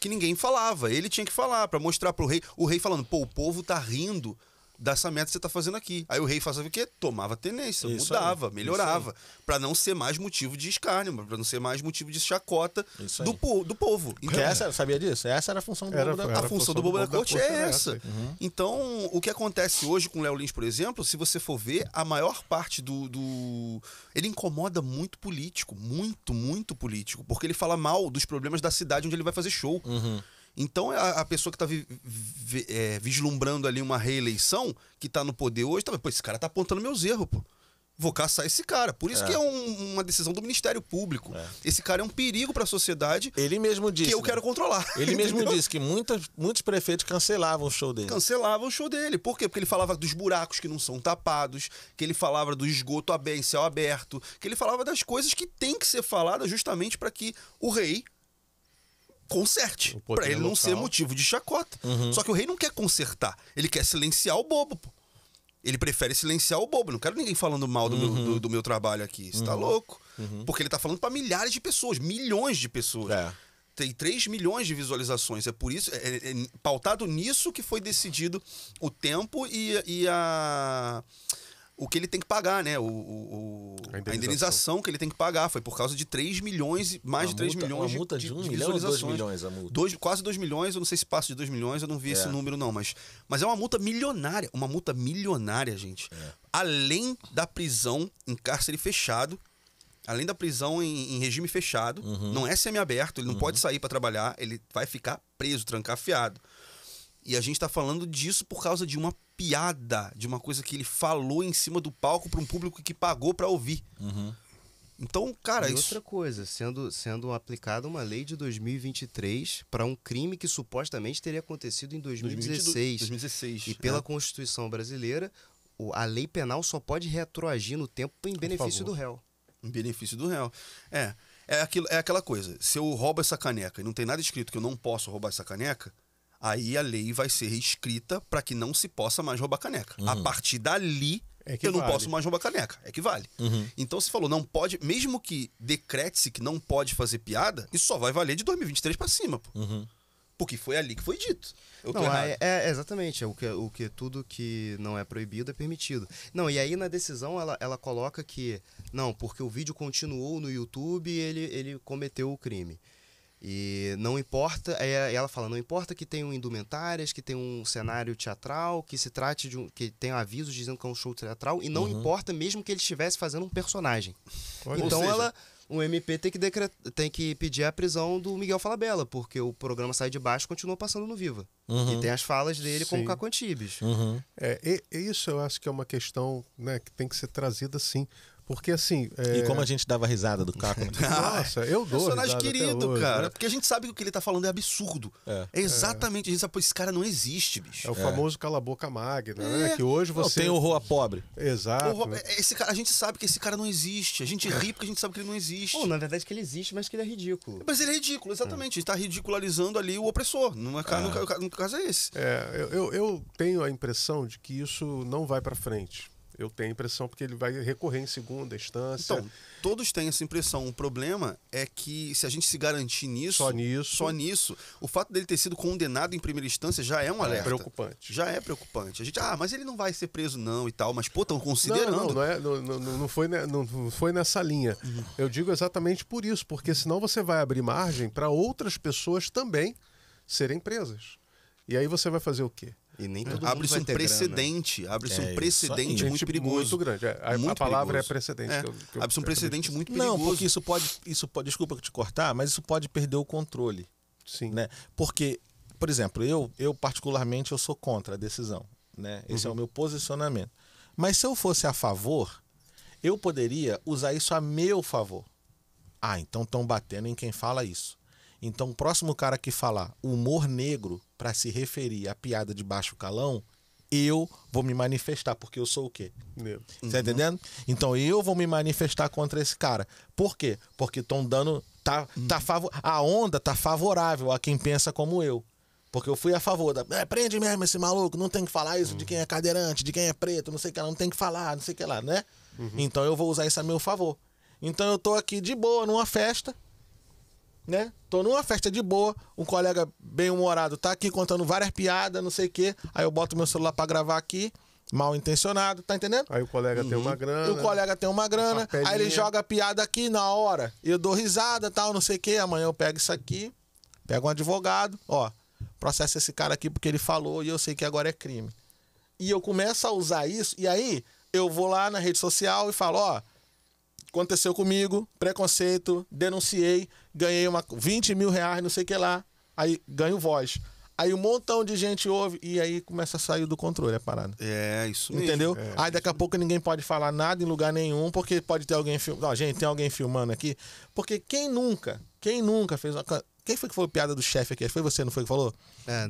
Que ninguém falava. Ele tinha que falar pra mostrar pro rei. O rei falando, pô, o povo tá rindo dessa meta que você tá fazendo aqui. Aí o rei fazia o quê? Tomava tenência, mudava, melhorava. Pra não ser mais motivo de escárnio, pra não ser mais motivo de chacota do povo. Então, sabia disso? Essa era a função do Bobo da Corte. A função do Bobo da Corte é essa. Então, o que acontece hoje com o Léo Lins, por exemplo, se você for ver, a maior parte ele incomoda muito político. Muito, muito político. Porque ele fala mal dos problemas da cidade onde ele vai fazer show. Então, a pessoa que está vislumbrando ali uma reeleição, que está no poder hoje, pô, esse cara tá apontando meus erros, pô. Vou caçar esse cara. Por isso que é uma decisão do Ministério Público. Esse cara é um perigo para a sociedade. Ele mesmo disse que eu quero controlar. Ele mesmo disse que muitos prefeitos cancelavam o show dele. Cancelavam o show dele. Por quê? Porque ele falava dos buracos que não são tapados, que ele falava do esgoto em céu aberto, que ele falava das coisas que tem que ser faladas justamente para que o rei conserte, para ele não ser motivo de chacota. Só que o rei não quer consertar, ele quer silenciar o bobo, pô. Ele prefere silenciar o bobo. Não quero ninguém falando mal do meu trabalho aqui. Você tá louco? Porque ele tá falando para milhares de pessoas, milhões de pessoas. Tem 3 milhões de visualizações. É por isso, pautado nisso que foi decidido o tempo e o que ele tem que pagar, né? A indenização que ele tem que pagar. Foi por causa de 3 milhões, mais de 3 milhões de multa de 1 milhão ou 2 milhões a multa? Quase 2 milhões, eu não sei se passa de 2 milhões, eu não vi esse número não, mas é uma multa milionária, gente. Além da prisão em cárcere fechado, além da prisão em regime fechado, não é semiaberto, ele não pode sair para trabalhar, ele vai ficar preso, trancafiado. E a gente tá falando disso por causa de uma piada, de uma coisa que ele falou em cima do palco para um público que pagou para ouvir. Então, cara, e outra coisa, sendo aplicada uma lei de 2023 para um crime que supostamente teria acontecido em 2016. E pela Constituição brasileira, a lei penal só pode retroagir no tempo em benefício do réu. Em benefício do réu. É aquela coisa. Se eu roubo essa caneca e não tem nada escrito que eu não posso roubar essa caneca, aí a lei vai ser reescrita para que não se possa mais roubar caneca. A partir dali, eu não posso mais roubar caneca. É que vale. Então, se falou, não pode, mesmo que decrete-se que não pode fazer piada, isso só vai valer de 2023 para cima, pô. Porque foi ali que foi dito. Exatamente. O que tudo que não é proibido é permitido. Não, e aí na decisão ela coloca que, não, porque o vídeo continuou no YouTube e ele cometeu o crime. E não importa, ela fala, não importa que tenham indumentárias, que tenha um cenário teatral, que se trate que tenha avisos dizendo que é um show teatral, e não importa mesmo que ele estivesse fazendo um personagem. Então o MP tem que pedir a prisão do Miguel Falabella, porque o programa Sai de Baixo continua passando no Viva. E tem as falas dele como Caco Antibes. Isso eu acho que é uma questão, né, que tem que ser trazida assim. Porque assim. E como a gente dava risada do Caco. Nossa, eu dou. Personagem querido, hoje, cara. Né? Porque a gente sabe que o que ele tá falando é absurdo. É exatamente. A gente sabe, pô, esse cara não existe, bicho. É o famoso cala-boca magna, né? Que hoje você. Tem o Roa Pobre. Exato. Esse cara, a gente sabe que esse cara não existe. A gente ri porque a gente sabe que ele não existe. Na verdade que ele existe, mas que ele é ridículo. Mas ele é ridículo, exatamente. A gente tá ridicularizando ali o opressor. No caso é esse. Eu tenho a impressão de que isso não vai pra frente. Eu tenho a impressão porque ele vai recorrer em segunda instância. Então, todos têm essa impressão. O problema é que se a gente se garantir nisso... Só nisso. O fato dele ter sido condenado em primeira instância já é um alerta. Preocupante. Já é preocupante. A gente, mas ele não vai ser preso não e tal. Mas, pô, estão considerando. Não foi nessa linha. Eu digo exatamente por isso. Porque senão você vai abrir margem para outras pessoas também serem presas. E aí você vai fazer o quê? E nem todo abre-se um precedente, abre-se um precedente muito perigoso. Muito grande. A palavra é precedente. Abre-se um precedente muito perigoso. Não, porque isso pode, desculpa te cortar, mas isso pode perder o controle. Sim. Né? Porque, por exemplo, eu particularmente eu sou contra a decisão. Né? Esse é o meu posicionamento. Mas se eu fosse a favor, eu poderia usar isso a meu favor. Ah, então estão batendo em quem fala isso. Então o próximo cara que falar humor negro para se referir à piada de baixo calão, eu vou me manifestar, porque eu sou o quê? Negro. Tá entendendo? Então eu vou me manifestar contra esse cara. Por quê? Porque estão dando... A onda tá favorável a quem pensa como eu. Porque eu fui a favor da... prende mesmo esse maluco, não tem que falar isso de quem é cadeirante, de quem é preto, não sei o que lá, não tem que falar, não sei o que lá, né? Então eu vou usar isso a meu favor. Então eu tô aqui de boa numa festa, né? Tô numa festa de boa, um colega bem-humorado tá aqui contando várias piadas, não sei o quê. Aí eu boto meu celular pra gravar aqui, mal intencionado, tá entendendo? Aí o colega tem uma grana. E o colega tem uma grana, aí ele joga a piada aqui na hora. Eu dou risada, tal, não sei o quê. Amanhã eu pego isso aqui, pego um advogado, ó, processa esse cara aqui porque ele falou e eu sei que agora é crime. E eu começo a usar isso, e aí eu vou lá na rede social e falo, ó, aconteceu comigo, preconceito, denunciei, ganhei 20 mil reais, não sei o que lá, aí ganho voz. Aí um montão de gente ouve e aí começa a sair do controle a parada. É, isso mesmo. Entendeu? Aí daqui a pouco ninguém pode falar nada em lugar nenhum, porque pode ter alguém filmando. Ó, gente, tem alguém filmando aqui. Porque quem nunca fez uma... Quem foi que foi a piada do chefe aqui? Foi você, não foi que falou?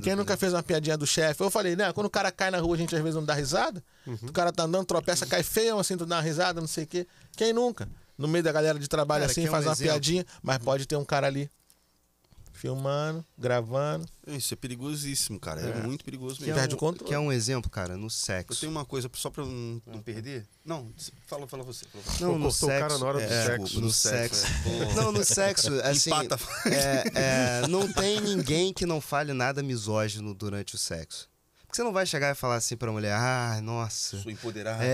Quem nunca fez uma piadinha do chefe? Eu falei, né? Quando o cara cai na rua, a gente às vezes não dá risada. O cara tá andando, tropeça, cai feio, assim, tu dá uma risada, não sei o quê. Quem nunca? No meio da galera de trabalho assim, faz uma piadinha, mas pode ter um cara ali filmando, gravando. Isso é perigosíssimo, cara. É muito perigoso mesmo. Perde o controle. Que é um exemplo, cara, no sexo. Eu tenho uma coisa, só pra não perder. Não, fala você. Não, no sexo. O cara na hora do sexo. Desculpa, no sexo. Não, no sexo, assim, não tem ninguém que não fale nada misógino durante o sexo. Porque você não vai chegar e falar assim pra mulher, nossa. Sou empoderada.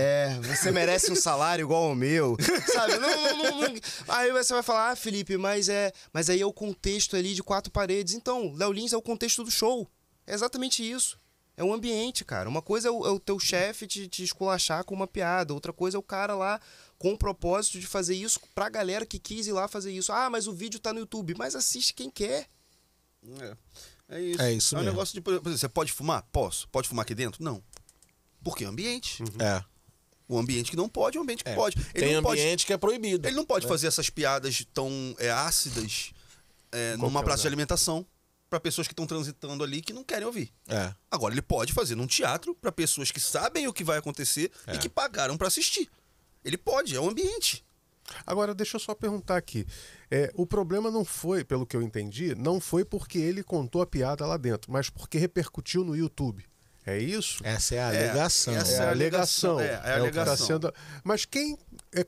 Você merece um salário igual ao meu. Sabe? Não. Aí você vai falar, Felipe, mas aí é o contexto ali de 4 paredes. Então, Léo Lins é o contexto do show. É exatamente isso. É um ambiente, cara. Uma coisa é o teu chefe te esculachar com uma piada. Outra coisa é o cara lá com o propósito de fazer isso pra galera que quis ir lá fazer isso. Mas o vídeo tá no YouTube. Mas assiste quem quer. É isso. É isso mesmo. É um negócio de, por exemplo, você pode fumar? Posso. Pode fumar aqui dentro? Não. Porque é ambiente. O ambiente que não pode é o ambiente que pode. Tem ambiente que é proibido. Ele não pode fazer essas piadas tão ácidas numa praça de alimentação para pessoas que estão transitando ali que não querem ouvir. Agora, ele pode fazer num teatro para pessoas que sabem o que vai acontecer e que pagaram para assistir. Ele pode, é o ambiente. Agora, deixa eu só perguntar aqui. O problema não foi, pelo que eu entendi, não foi porque ele contou a piada lá dentro, mas porque repercutiu no YouTube. É isso? Essa é a alegação. É a alegação. É a alegação. Mas quem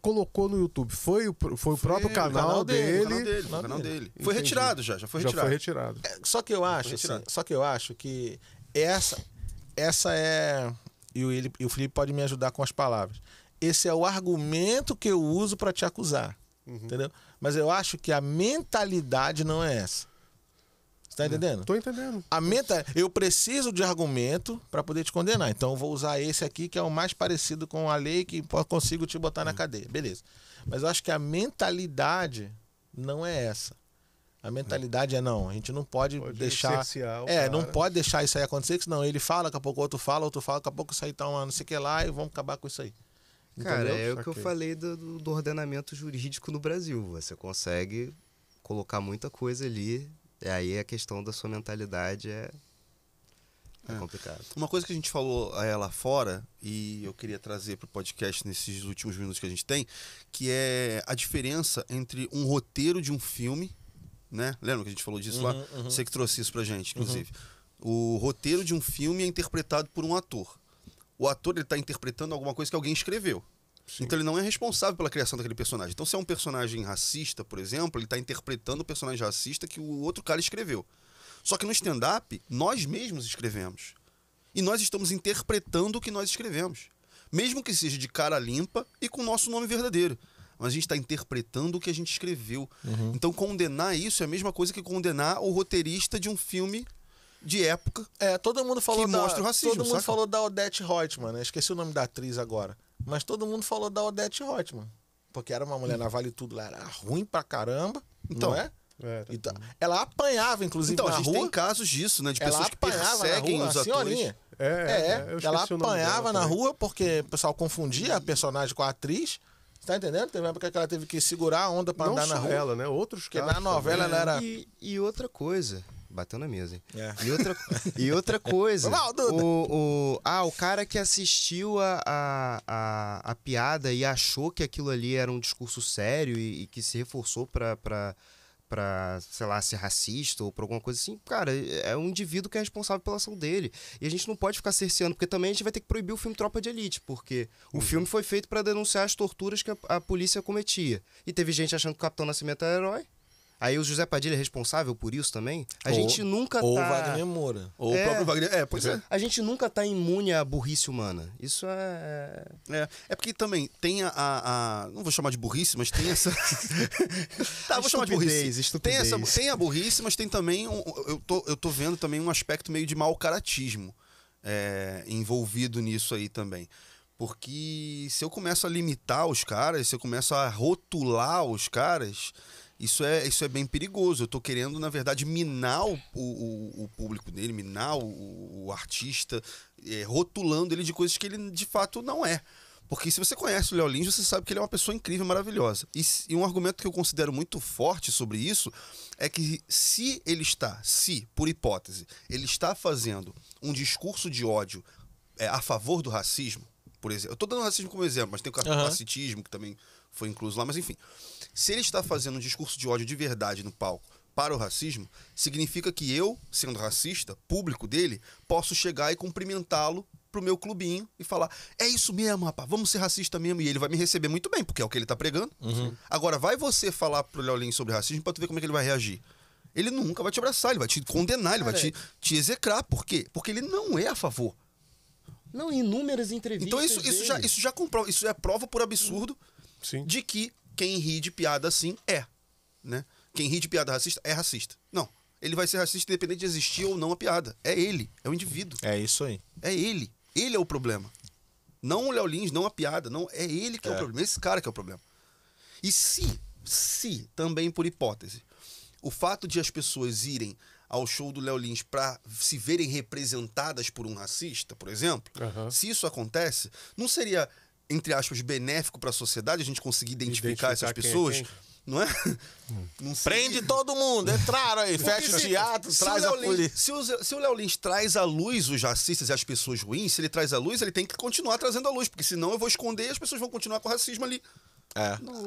colocou no YouTube? Foi o próprio canal dele. Foi o canal dele. Foi retirado já foi retirado. Já foi retirado. Só que eu acho que essa é... E o Felipe pode me ajudar com as palavras. Esse é o argumento que eu uso para te acusar. Entendeu? Mas eu acho que a mentalidade não é essa. Você tá entendendo? Tô entendendo. Eu preciso de argumento para poder te condenar. Então eu vou usar esse aqui, que é o mais parecido com a lei, que consigo te botar na cadeia. Beleza. Mas eu acho que a mentalidade não é essa. A mentalidade não. A gente não pode deixar... não pode deixar isso aí acontecer, que senão ele fala, daqui a pouco o outro fala, daqui a pouco isso aí tá uma não sei o que lá, e vamos acabar com isso aí. Cara, é o que eu falei do ordenamento jurídico no Brasil. Você consegue colocar muita coisa ali, e aí a questão da sua mentalidade é complicado. Uma coisa que a gente falou lá fora, e eu queria trazer para o podcast nesses últimos minutos que a gente tem, que é a diferença entre um roteiro de um filme, né? Lembra que a gente falou disso lá? Você que trouxe isso pra gente, inclusive. O roteiro de um filme é interpretado por um ator. O ator está interpretando alguma coisa que alguém escreveu. Sim. Então ele não é responsável pela criação daquele personagem. Então se é um personagem racista, por exemplo, ele está interpretando o personagem racista que o outro cara escreveu. Só que no stand-up, nós mesmos escrevemos. E nós estamos interpretando o que nós escrevemos. Mesmo que seja de cara limpa e com o nosso nome verdadeiro. Mas a gente está interpretando o que a gente escreveu. Então condenar isso é a mesma coisa que condenar o roteirista de um filme de época. Todo mundo falou que mostra o racismo. Todo mundo falou da Odete Roitman, né? Esqueci o nome da atriz agora. Mas todo mundo falou da Odete Roitman. Porque era uma mulher na Vale Tudo lá, era ruim pra caramba, não é? Então, ela apanhava, inclusive, na rua. Então, a gente tem casos disso, né? De pessoas que perseguem os atores. Ela apanhava na rua porque o pessoal confundia a personagem com a atriz. Você tá entendendo? Teve uma época que ela teve que segurar a onda pra andar na rua. ela, né? Outros Porque caras na novela ela era... E outra coisa... Bateu na mesa, hein? É. E outra coisa... Mal, Duda. O cara que assistiu a piada e achou que aquilo ali era um discurso sério e que se reforçou pra, sei lá, ser racista ou por alguma coisa assim, cara, é um indivíduo que é responsável pela ação dele. E a gente não pode ficar cerceando, porque também a gente vai ter que proibir o filme Tropa de Elite, porque o filme foi feito pra denunciar as torturas que a polícia cometia. E teve gente achando que o Capitão Nascimento era herói. Aí o José Padilha é responsável por isso também? A gente nunca tá... Ou Wagner Moura. Ou o próprio Wagner. Pois é. A gente nunca tá imune à burrice humana. Isso é... É porque também tem não vou chamar de burrice, mas tem essa... Tá, vou chamar de burrice. Estupidez. Tem a burrice, mas tem também... Eu tô vendo também um aspecto meio de mau caratismo envolvido nisso aí também. Porque se eu começo a limitar os caras, se eu começo a rotular os caras... Isso é bem perigoso. Eu tô querendo, na verdade, minar o público dele, minar o artista, rotulando ele de coisas que ele, de fato, não é. Porque se você conhece o Léo Lins, você sabe que ele é uma pessoa incrível, maravilhosa. E um argumento que eu considero muito forte sobre isso é que se, por hipótese, ele está fazendo um discurso de ódio a favor do racismo, por exemplo. Eu tô dando o racismo como exemplo, mas tem o capacitismo que também foi incluso lá, mas enfim. Se ele está fazendo um discurso de ódio de verdade no palco para o racismo, significa que eu, sendo racista, público dele, posso chegar e cumprimentá-lo pro meu clubinho e falar, é isso mesmo, rapaz, vamos ser racista mesmo. E ele vai me receber muito bem, porque é o que ele tá pregando. Agora, vai você falar pro Léo Lins sobre racismo pra tu ver como é que ele vai reagir. Ele nunca vai te abraçar, ele vai te condenar, ele vai te execrar. Por quê? Porque ele não é a favor. Não, inúmeras entrevistas. Então isso já comprova, isso é prova por absurdo de que quem ri de piada assim né? Quem ri de piada racista é racista. Não. Ele vai ser racista independente de existir ou não a piada. É ele. É o indivíduo. É isso aí. É ele. Ele é o problema. Não o Léo Lins, não a piada. Não, é ele que é o problema. Esse cara que é o problema. E se, também por hipótese, o fato de as pessoas irem ao show do Léo Lins para se verem representadas por um racista, por exemplo, se isso acontece, não seria... entre aspas, benéfico para a sociedade, a gente conseguir identificar essas pessoas, não é? Não prende todo mundo, entraram aí, fecha o teatro, traz a polícia. Se o Léo Lins traz à luz os racistas e as pessoas ruins, se ele traz à luz, ele tem que continuar trazendo à luz, porque senão eu vou esconder e as pessoas vão continuar com o racismo ali.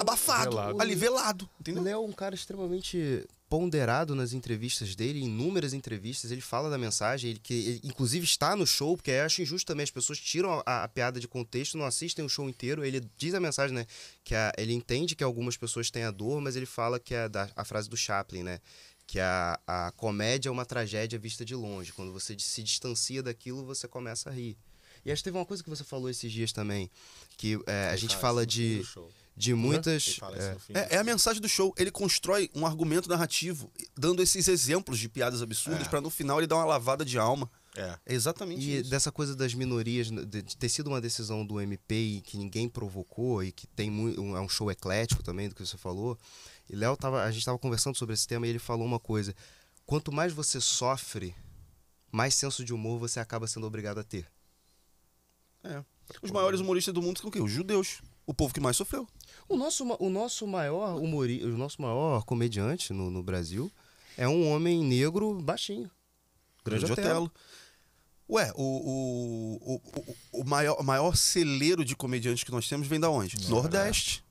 Abafado, ali velado, entendeu? O Léo é um cara extremamente ponderado nas entrevistas dele, em inúmeras entrevistas, ele fala da mensagem, ele inclusive está no show, porque eu acho injusto também, as pessoas tiram a piada de contexto, não assistem o show inteiro, ele diz a mensagem, né, que ele entende que algumas pessoas têm a dor, mas ele fala que é a frase do Chaplin, né, que a comédia é uma tragédia vista de longe, quando você se distancia daquilo, você começa a rir. E acho que teve uma coisa que você falou esses dias também, que a gente fala de muitas... É a mensagem do show. Ele constrói um argumento narrativo, dando esses exemplos de piadas absurdas, pra no final ele dar uma lavada de alma. É exatamente isso. E dessa coisa das minorias, de ter sido uma decisão do MP e que ninguém provocou, e que tem é um show eclético também, do que você falou. E Léo, a gente estava conversando sobre esse tema e ele falou uma coisa. Quanto mais você sofre, mais senso de humor você acaba sendo obrigado a ter. Os maiores humoristas do mundo são o quê? Os judeus. O povo que mais sofreu. O nosso maior comediante no Brasil é um homem negro baixinho. Grande Otelo. Ué, o maior celeiro de comediantes que nós temos vem da onde? Nordeste.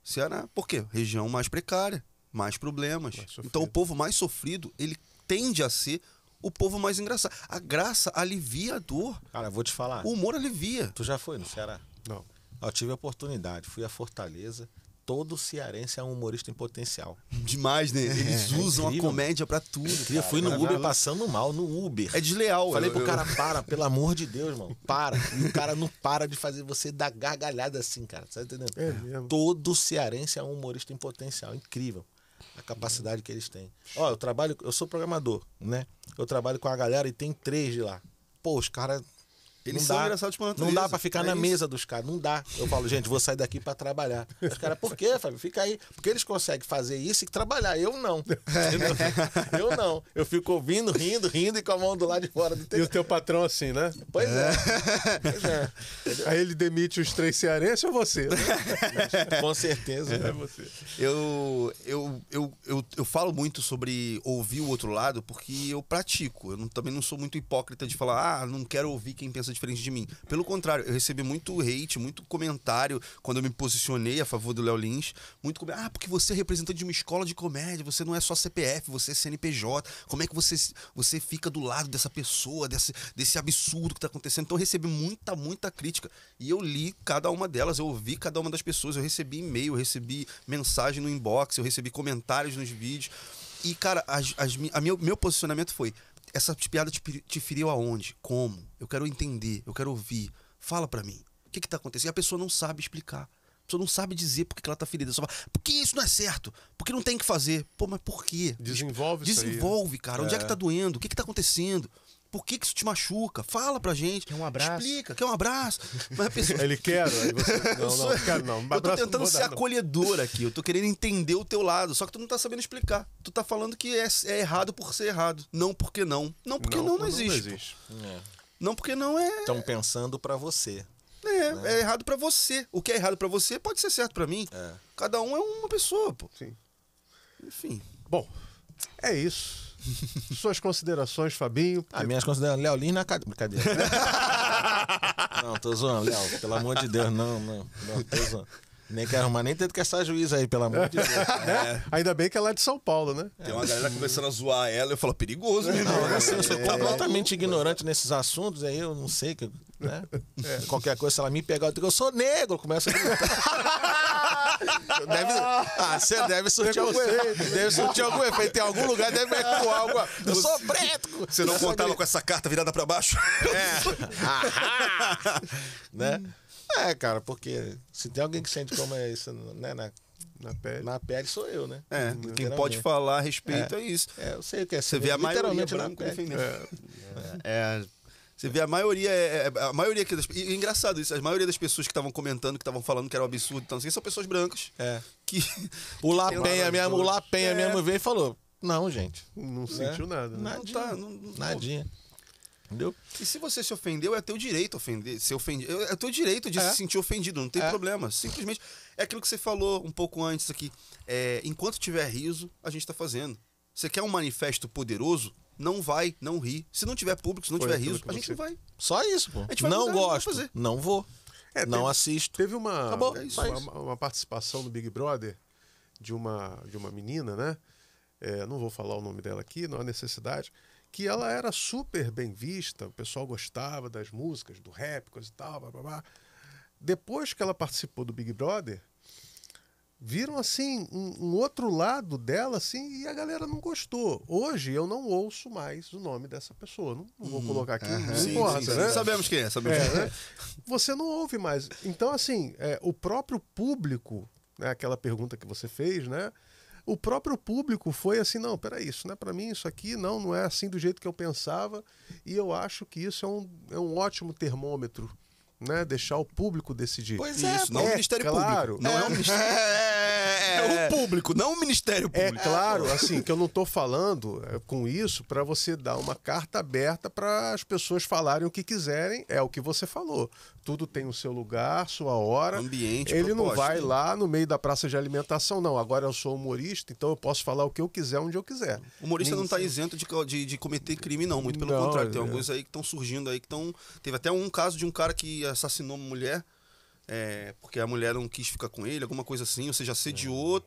Ceará. Por quê? Região mais precária, mais problemas. Então o povo mais sofrido, ele tende a ser o povo mais engraçado. A graça alivia a dor. Cara, vou te falar. O humor alivia. Tu já foi no Ceará? Não. Eu tive a oportunidade, fui a Fortaleza. Todo cearense é um humorista em potencial. Demais, né? Eles usam a comédia pra tudo. Eu fui no Uber passando mal, no Uber. É desleal. Falei pro cara, pelo amor de Deus, irmão, para. E o cara não para de fazer você dar gargalhada assim, cara. Tá entendendo? É mesmo. Todo cearense é um humorista em potencial. Incrível a capacidade que eles têm. Ó, eu sou programador, né? Eu trabalho com a galera e tem 3 de lá. Pô, os caras... Eles são engraçados por natureza. Não dá pra ficar na mesa dos caras, não dá. Eu falo, gente, vou sair daqui pra trabalhar. Os caras, por quê, Fábio? Fica aí. Porque eles conseguem fazer isso e trabalhar. Eu não. Eu não. Eu fico ouvindo, rindo e com a mão do lado de fora do E o teu patrão assim, né? Pois é. Pois é. Aí ele demite os 3 cearenses ou você? Né? Com certeza. É você. Eu falo muito sobre ouvir o outro lado porque eu pratico. Também não sou muito hipócrita de falar, não quero ouvir quem pensa diferente de mim. Pelo contrário, eu recebi muito hate, muito comentário quando eu me posicionei a favor do Léo Lins. Muito comentário, porque você é representante de uma escola de comédia, você não é só CPF, você é CNPJ. Como é que você fica do lado dessa pessoa, desse absurdo que tá acontecendo? Então eu recebi muita crítica. E eu li cada uma delas, eu ouvi cada uma das pessoas, eu recebi e-mail, eu recebi mensagem no inbox, eu recebi comentários nos vídeos. E, cara, meu posicionamento foi: essa piada te feriu aonde? Como? Eu quero entender, eu quero ouvir. Fala pra mim. O que tá acontecendo? E a pessoa não sabe explicar. A pessoa não sabe dizer por que ela tá ferida. Só fala, por que isso não é certo? Porque não tem que fazer. Pô, mas por quê? Desenvolve isso aí. Desenvolve, cara. Onde é que tá doendo? O que tá acontecendo? Por que isso te machuca? Fala pra gente. Quer um abraço? Explica, quer um abraço. Mas a pessoa... Ele quer, aí você... Não quero não. Eu tô tentando ser acolhedor aqui. Eu tô querendo entender o teu lado. Só que tu não tá sabendo explicar. Tu tá falando que é errado por ser errado. Não porque não. Não porque não existe. Não porque não é... Estão pensando pra você. É errado pra você. O que é errado pra você pode ser certo pra mim. Cada um é uma pessoa, pô. Sim. Enfim. Bom, é isso. Suas considerações, Fabinho? Minhas considerações, Léo Lins na brincadeira. Não, tô zoando, Léo, pelo amor de Deus, não, tô zoando. Nem quero arrumar, nem tento que essa juíza aí, pelo amor de Deus. Ainda bem que ela é de São Paulo, né? Tem uma galera começando a zoar ela, eu falo, perigoso, né? Não, assim, eu sou completamente ignorante nesses assuntos, aí eu não sei, né? Qualquer coisa, se ela me pegar, eu digo, eu sou negro, começa a gritar. Você deve surtir algum efeito. Deve surtir algum efeito. Em algum lugar deve ecoar algo. Eu sou preto. Você não contava com essa carta virada pra baixo? Né? Cara, porque se tem alguém que sente como é isso, né, na pele sou eu, né? Quem pode falar a respeito é isso. Eu sei o que é. Você vê a maioria branco defendendo. Você vê a maioria e é engraçado isso, a maioria das pessoas que estavam comentando, que estavam falando que era um absurdo, então, assim, são pessoas brancas. Que o Lapenha mesmo veio e falou: não, gente. Não sentiu nada. Né? Nadinha. Entendeu? E se você se ofendeu, é teu direito ofender, se ofender. É teu direito de se sentir ofendido, não tem problema. Simplesmente é aquilo que você falou um pouco antes aqui. Enquanto tiver riso, a gente tá fazendo. Você quer um manifesto poderoso? Não ri. Se não tiver público, se não tiver riso, a gente não vai. Só isso, pô. Não gosto, não vou. Não assisto. Teve uma participação no Big Brother de uma menina, né? Não vou falar o nome dela aqui, não há necessidade. Que ela era super bem vista, o pessoal gostava das músicas, do rap, coisa e tal, blá, blá, blá. Depois que ela participou do Big Brother, viram assim um outro lado dela assim, e a galera não gostou. Hoje eu não ouço mais o nome dessa pessoa. Não vou colocar aqui, não importa, né? Sabemos quem é, né? Você não ouve mais. Então, assim, o próprio público, né, aquela pergunta que você fez, né? O próprio público foi assim, não, peraí, isso não é pra mim, isso aqui não é assim do jeito que eu pensava, e eu acho que isso é um ótimo termômetro, né? Deixar o público decidir. Pois é, isso, não o Ministério Público. Não é o Ministério é o público, não o Ministério Público. É claro, assim, que eu não tô falando com isso para você dar uma carta aberta para as pessoas falarem o que quiserem, é o que você falou. Tudo tem o seu lugar, sua hora. Ambiente, ele não vai lá no meio da praça de alimentação, não. Agora eu sou humorista, então eu posso falar o que eu quiser, onde eu quiser. O humorista não está isento de cometer crime, não. Muito pelo contrário. Tem alguns aí que estão surgindo aí que estão... Teve até um caso de um cara que assassinou uma mulher, porque a mulher não quis ficar com ele, alguma coisa assim, ou seja, assediou...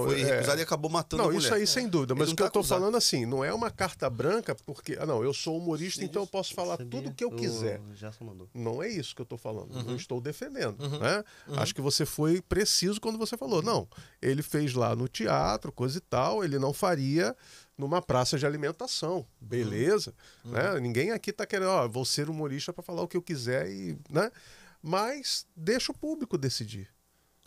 foi recusado e acabou matando a mulher. Não, isso aí sem dúvida. Mas o que eu tô falando assim, não é uma carta branca, porque... eu sou humorista, então eu posso falar tudo o que eu quiser. Não é isso que eu tô falando. Não estou defendendo. Né? Acho que você foi preciso quando você falou. Não, ele fez lá no teatro, coisa e tal, ele não faria numa praça de alimentação. Beleza? Né? Ninguém aqui tá querendo, vou ser humorista para falar o que eu quiser, né? Mas deixa o público decidir.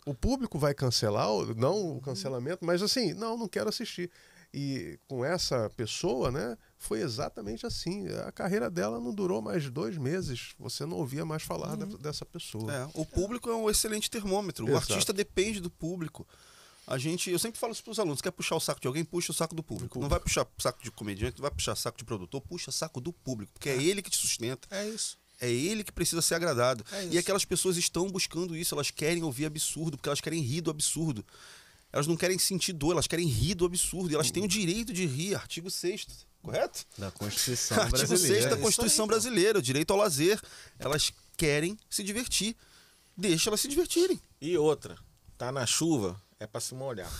O público vai cancelar, não o cancelamento, mas assim, não quero assistir. E com essa pessoa, né, foi exatamente assim. A carreira dela não durou mais de 2 meses. Você não ouvia mais falar dessa pessoa. O público é um excelente termômetro. Exato. O artista depende do público. Eu sempre falo isso para os alunos: quer puxar o saco de alguém, puxa o saco do público. Não vai puxar saco de comediante, não vai puxar saco de produtor, puxa saco do público, porque é ele que te sustenta. É isso. É ele que precisa ser agradado. E aquelas pessoas estão buscando isso, elas querem ouvir absurdo, porque elas querem rir do absurdo. Elas não querem sentir dor, elas querem rir do absurdo. E elas têm o direito de rir, artigo 6º, correto? Da Constituição Artigo brasileira. 6º da Constituição brasileira, o direito ao lazer. Elas querem se divertir. Deixa elas se divertirem. E outra, tá na chuva, é pra se molhar.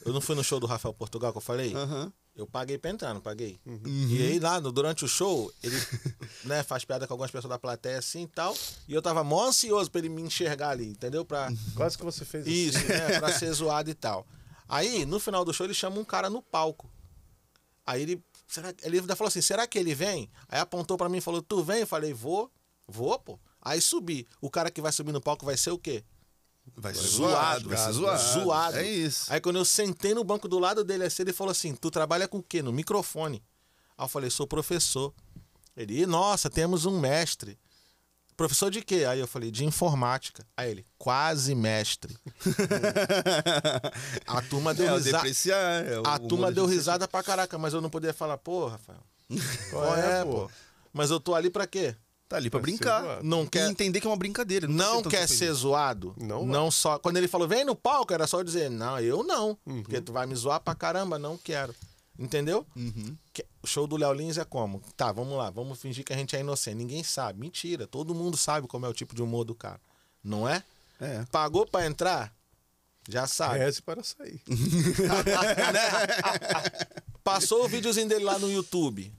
Eu não fui no show do Rafael Portugal que eu falei? Eu paguei pra entrar, não paguei? E aí lá, durante o show, ele né, faz piada com algumas pessoas da plateia assim e tal, e eu tava mó ansioso pra ele me enxergar ali, entendeu? Quase que você fez isso, assim. né, pra ser zoado e tal. Aí, no final do show, ele chama um cara no palco. Aí ele ainda falou assim, será que ele vem? Aí apontou pra mim e falou, tu vem? Eu falei, vou, pô. Aí subi. O cara que vai subir no palco vai ser o quê? Vai ser zoado, vai ser zoado. É isso. Aí quando eu sentei no banco do lado dele, assim, ele falou assim, tu trabalha com o quê? No microfone. Aí eu falei, sou professor. Ele, nossa, temos um mestre. Professor de quê? Aí eu falei, de informática. Aí ele, quase mestre. A turma deu risada. A turma deu risada pra caraca, mas eu não podia falar, pô, Rafael. Qual é, pô? Mas eu tô ali pra quê? Tá ali pra brincar. Não quer entender que é uma brincadeira. Não quer ser zoado. Não só. Quando ele falou, vem no palco, era só eu dizer, não, eu não. Porque tu vai me zoar pra caramba, não quero. Entendeu? O show do Léo Lins é como? Tá, vamos lá, vamos fingir que a gente é inocente. Ninguém sabe. Mentira. Todo mundo sabe como é o tipo de humor do cara. Não é? Pagou pra entrar? Já sabe. Reze para sair. Passou o videozinho dele lá no YouTube.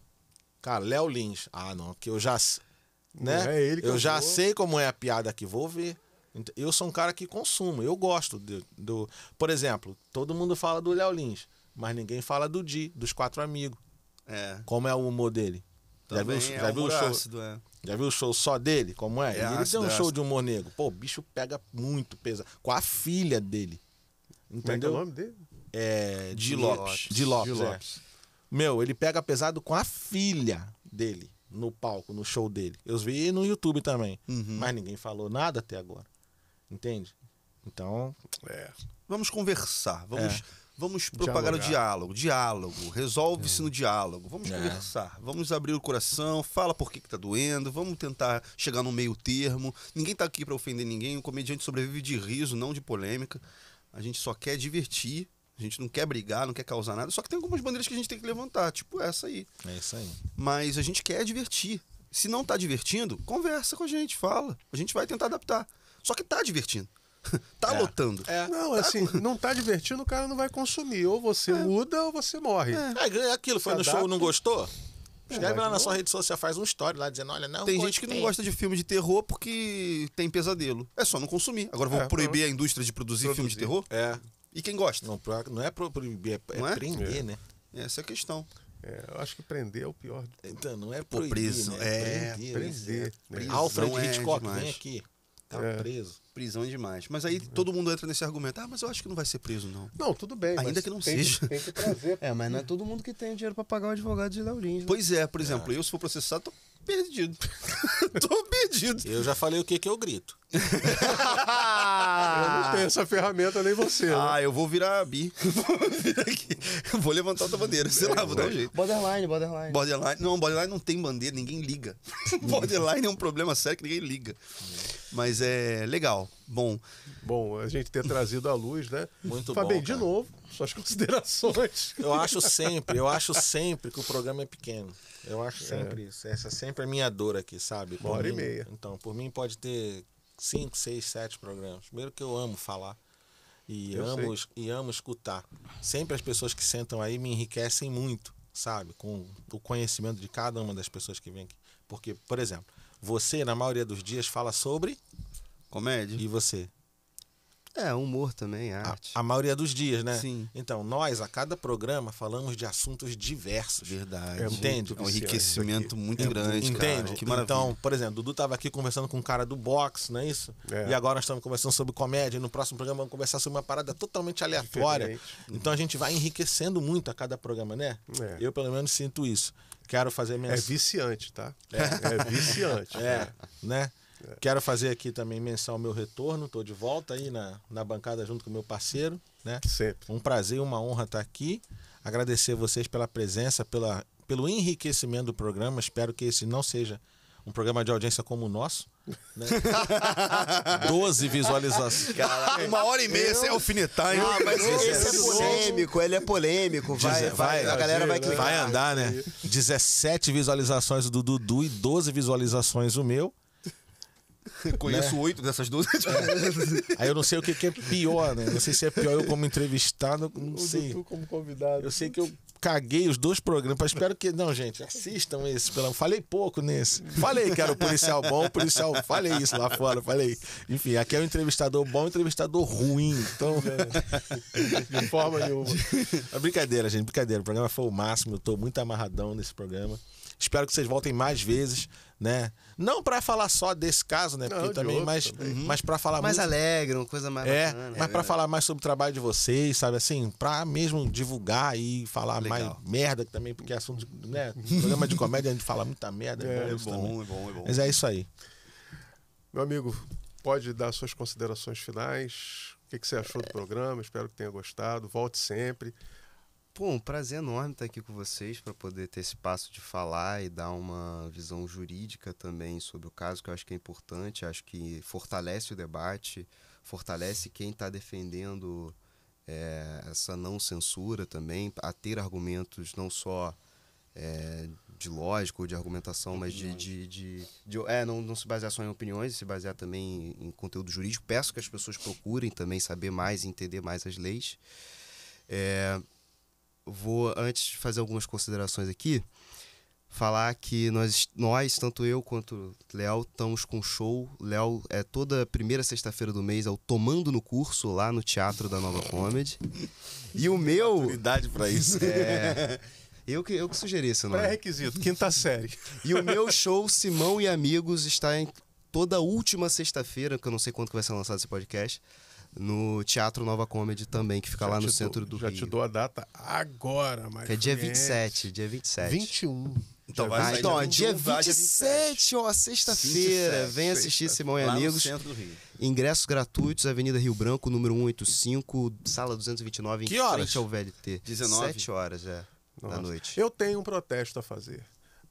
Cara, Léo Lins. Ah, não, que eu já... Né? Não é ele que eu já sei como é a piada aqui, vou ver. Eu sou um cara que consumo, eu gosto do... Por exemplo, todo mundo fala do Léo Lins, mas ninguém fala do Di, dos 4 amigos. Como é o humor dele? Já viu o show? Ácido, Já viu o show só dele? Como é? Ele tem um show de humor negro. Pô, o bicho pega muito pesado. Com a filha dele. Entendeu? Como é o nome dele? Di Lopes. Di Lopes. Meu, ele pega pesado com a filha dele. No palco, no show dele. Eu vi no YouTube também. Mas ninguém falou nada até agora. Entende? Então... Vamos conversar. Vamos propagar o diálogo. Diálogo. Resolve-se no diálogo. Vamos conversar. Vamos abrir o coração. Fala por que tá doendo. Vamos tentar chegar no meio termo. Ninguém tá aqui pra ofender ninguém. O comediante sobrevive de riso, não de polêmica. A gente só quer divertir. A gente não quer brigar, não quer causar nada. Só que tem algumas bandeiras que a gente tem que levantar. Tipo essa aí. É isso aí. Mas a gente quer divertir. Se não tá divertindo, conversa com a gente, fala. A gente vai tentar adaptar. Só que tá divertindo. Tá lotando. Não, assim, não tá divertindo, o cara não vai consumir. Ou você muda ou você morre. É aquilo, foi no show, não gostou? Escreve lá na sua rede social, faz um story lá dizendo, olha, não. Tem gente que não gosta de filme de terror porque tem pesadelo. É só não consumir. Agora vamos proibir a indústria de produzir filme de terror? E quem gosta? Não é proibir, é prender, né? Essa é a questão. Eu acho que prender é o pior. Então, não é proibir, preso. Né? Prender. Alfred Hitchcock, vem aqui. Tá preso. Prisão é demais. Mas aí todo mundo entra nesse argumento. Mas eu acho que não vai ser preso, não. Não, tudo bem. Ainda que não seja. Tem que trazer. Mas não é todo mundo que tem dinheiro pra pagar o advogado de Léo Lins. Né? Pois é, por exemplo, eu se for processado, tô perdido. Tô perdido. Eu já falei o que eu grito. Eu não tenho essa ferramenta, nem você. Né? Eu vou virar bi. Vou vir aqui. Vou levantar outra bandeira. Sei lá, vou dar um jeito. Borderline. Borderline não tem bandeira, ninguém liga. Borderline é um problema sério que ninguém liga. Mas é legal. Bom, a gente ter trazido à luz, né? Muito Fabinho, bom, de novo, suas considerações. Eu acho sempre que o programa é pequeno. Eu acho sempre isso. Essa é sempre a minha dor aqui, sabe? 1h30. Então, por mim pode ter 5, 6, 7 programas. Primeiro que eu amo falar e amo escutar. Sempre as pessoas que sentam aí me enriquecem muito, sabe? Com o conhecimento de cada uma das pessoas que vem aqui. Porque, por exemplo, você, na maioria dos dias, fala sobre... comédia. E você? Humor também, arte. A maioria dos dias, né? Sim. Então, nós, a cada programa, falamos de assuntos diversos. Verdade. Entende? É um enriquecimento muito grande, entende? cara. Que maravilha. Então, por exemplo, Dudu estava aqui conversando com um cara do boxe, não é isso? E agora nós estamos conversando sobre comédia. E no próximo programa vamos conversar sobre uma parada totalmente aleatória. Então a gente vai enriquecendo muito a cada programa, né? Eu, pelo menos, sinto isso. Quero fazer É viciante, tá? É viciante. Né? Quero fazer aqui também menção ao meu retorno. Estou de volta aí na bancada junto com o meu parceiro, né? Sempre. Um prazer e uma honra estar aqui. Agradecer vocês pela presença, pelo enriquecimento do programa. Espero que esse não seja um programa de audiência como o nosso, né? 12 visualizações. Caraca, 1h30 sem alfinetar, hein? Mas esse é polêmico, ele é polêmico. A galera vai clicar. Vai andar, né? 17 visualizações do Dudu e 12 visualizações o meu. Conheço 8 dessas 12. Aí eu não sei o que é pior, né? Não sei se é pior eu como entrevistado, não sei. Tu como convidado. Eu sei que eu caguei os 2 programas. Espero que... Não, gente, assistam esse. Falei pouco nesse. Falei que era o policial bom, policial... Falei isso lá fora, falei. Enfim, aqui é um entrevistador bom, um entrevistador ruim. Então, de forma nenhuma. Brincadeira, gente, brincadeira. O programa foi o máximo. Eu tô muito amarradão nesse programa. Espero que vocês voltem mais vezes, né? Não para falar só desse caso, né? Porque também, mas para falar mais muito... alegre, uma coisa mais bacana. Mas para falar mais sobre o trabalho de vocês, sabe assim? Para mesmo divulgar e falar mais merda também, porque é assunto, né? Programa de comédia a gente fala muita merda. É bom. Mas é isso aí. Meu amigo, pode dar suas considerações finais. O que você achou do programa? Espero que tenha gostado. Volte sempre. Pô, um prazer enorme estar aqui com vocês para poder ter esse espaço de falar e dar uma visão jurídica também sobre o caso, que eu acho que é importante. Acho que fortalece o debate, fortalece quem está defendendo essa não censura também, a ter argumentos não só de lógica ou de argumentação, mas não se basear só em opiniões, se basear também em conteúdo jurídico. Peço que as pessoas procurem também saber mais e entender mais as leis. Vou, antes de fazer algumas considerações aqui, falar que nós tanto eu quanto o Léo, estamos com show. Léo é toda primeira sexta-feira do mês, é o Tomando no Curso, lá no Teatro da Nova Comedy. E o meu... Maturidade pra isso. Eu que sugeri esse nome. Pré-requisito, 5ª série. E o meu show, Simão e Amigos, está em toda última sexta-feira, que eu não sei quando que vai ser lançado esse podcast, no Teatro Nova Comedy também, que fica lá no centro do Rio. Já te dou a data agora, mas... Que é dia 27. 21. Então, dia 27, ó, sexta-feira. Vem assistir Simão e Amigos. No centro do Rio. Ingressos gratuitos, Avenida Rio Branco, número 185, sala 229, que horas? Frente ao VLT. 19 horas, da noite. Eu tenho um protesto a fazer.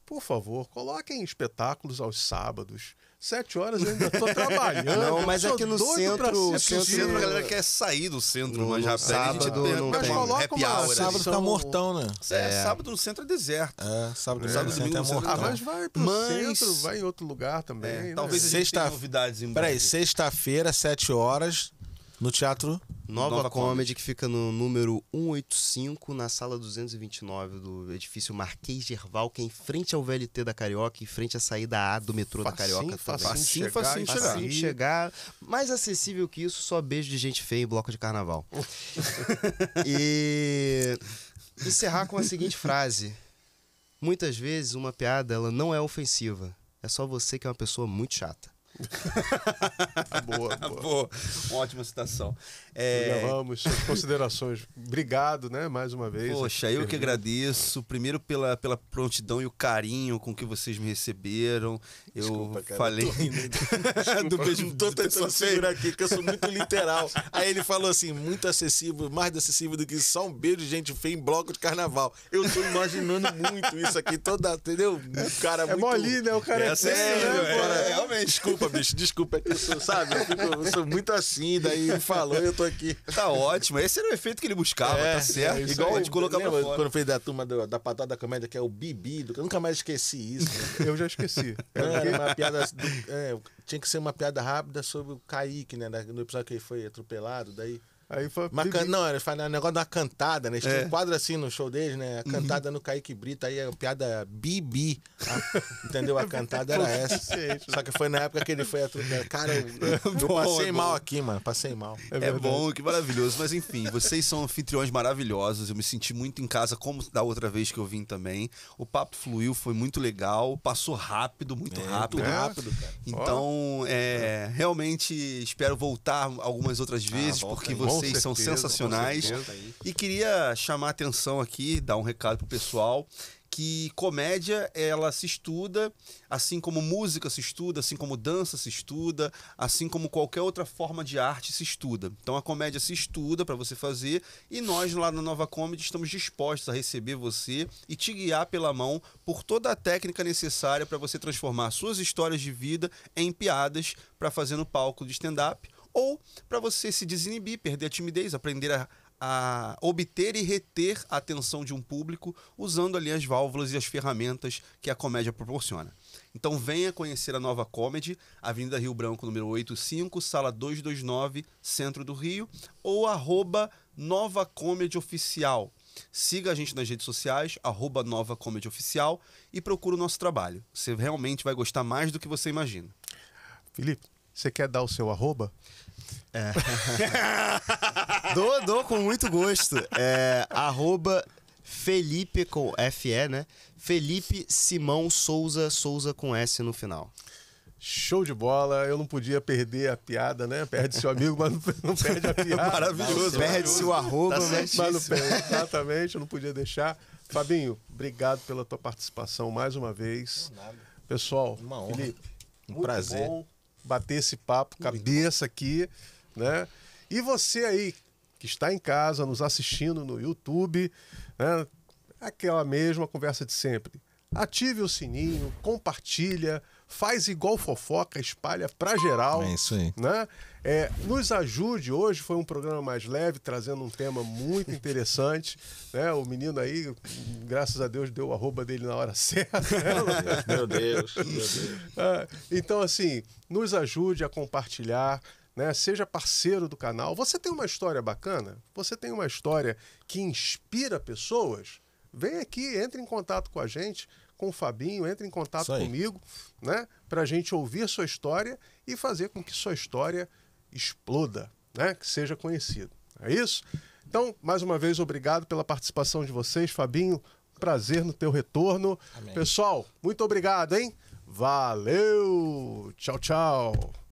Por favor, coloquem espetáculos aos sábados. 7 horas eu ainda estou trabalhando. Não, mas aqui no centro... O centro, a galera quer sair do centro. Mas já sábado não tem. Happy hour. Sábado tá mortão, né? Sábado no centro é deserto. Sábado no domingo é mortão. Mas vai pro centro, vai em outro lugar também. Talvez tenha novidades em breve. Peraí, sexta-feira, 7 horas, no Teatro Nova Comedy, que fica no número 185, na sala 229 do edifício Marquês de Herval, que é em frente ao VLT da Carioca, em frente à saída A do metrô da Carioca. Facinho de chegar. Mais acessível que isso, só beijo de gente feia em bloco de carnaval. E encerrar com a seguinte frase: muitas vezes uma piada ela não é ofensiva, é só você que é uma pessoa muito chata. Boa. Uma ótima citação. Vamos, suas considerações. Obrigado, né, mais uma vez. Poxa, eu que agradeço. Primeiro pela prontidão e o carinho com que vocês me receberam. Desculpa, cara, falei do mesmo. Tô tentando segurar aqui, que eu sou muito literal. Aí ele falou assim, muito acessível, mais acessível do que só um beijo de gente feia em bloco de carnaval. Eu tô imaginando muito isso aqui, entendeu? O cara muito... molinho, né? O cara é sério, né? Realmente. Desculpa, bicho, desculpa. É que eu sou, sabe? Eu sou muito assim, daí ele falou e eu tô aqui. Tá ótimo. Esse era o efeito que ele buscava, tá certo? Igual a gente colocava pra fora. Quando fez da turma da Patada da Comédia, que é o Bibi, eu nunca mais esqueci isso. Eu já esqueci. Era uma piada... tinha que ser uma piada rápida sobre o Kaique, né? No episódio que ele foi atropelado, daí... Aí foi não, ele faz um negócio da cantada, né? Eles tinham um quadro assim no show deles, né? A cantada no Kaique Brito, aí a piada Bibi. Entendeu? A cantada era essa. Só que foi na época que ele foi atropelado. Cara, eu passei mal aqui, mano. Passei mal. É bom, que maravilhoso. Mas enfim, vocês são anfitriões maravilhosos. Eu me senti muito em casa, como da outra vez que eu vim também. O papo fluiu, foi muito legal. Passou rápido, muito rápido. Muito rápido, cara. Então, realmente espero voltar algumas outras vezes, porque vocês são sensacionais. E queria chamar a atenção aqui, dar um recado pro pessoal, que comédia, ela se estuda, assim como música se estuda, assim como dança se estuda, assim como qualquer outra forma de arte se estuda. Então a comédia se estuda para você fazer, e nós lá na Nova Comedy estamos dispostos a receber você e te guiar pela mão por toda a técnica necessária para você transformar suas histórias de vida em piadas para fazer no palco de stand-up, ou para você se desinibir, perder a timidez, aprender a obter e reter a atenção de um público usando ali as válvulas e as ferramentas que a comédia proporciona. Então venha conhecer a Nova Comedy, Avenida Rio Branco, número 85, sala 229, centro do Rio, ou @Nova Comedy Oficial. Siga a gente nas redes sociais, @Nova Comedy Oficial, e procura o nosso trabalho. Você realmente vai gostar mais do que você imagina. Felipe, você quer dar o seu arroba? Dou com muito gosto. Felipe com FE, né? Felipe Simão Souza, Souza com S no final. Show de bola, eu não podia perder a piada, né? Perde seu amigo, mas não perde a piada. Maravilhoso. Perde seu arroba, tá, mas não perde. Exatamente, eu não podia deixar. Fabinho, obrigado pela tua participação mais uma vez. Nada. Pessoal, Uma honra. Felipe, Um prazer. bom bater esse papo, cabeça aqui, né? E você aí, que está em casa, nos assistindo no YouTube, né? Aquela mesma conversa de sempre. Ative o sininho, compartilha, faz igual fofoca, espalha pra geral. É isso aí. Né? Nos ajude. Hoje foi um programa mais leve, trazendo um tema muito interessante. Né? O menino aí, graças a Deus, deu o arroba dele na hora certa. Né? Meu Deus. Então, assim, nos ajude a compartilhar. Né? Seja parceiro do canal. Você tem uma história bacana? Você tem uma história que inspira pessoas? Vem aqui, entre em contato com a gente, com o Fabinho, entre em contato comigo, né? Para a gente ouvir sua história e fazer com que sua história exploda, né? Que seja conhecido. É isso? Então, mais uma vez, obrigado pela participação de vocês, Fabinho. Prazer no teu retorno. Amém. Pessoal, muito obrigado, hein? Valeu! Tchau, tchau!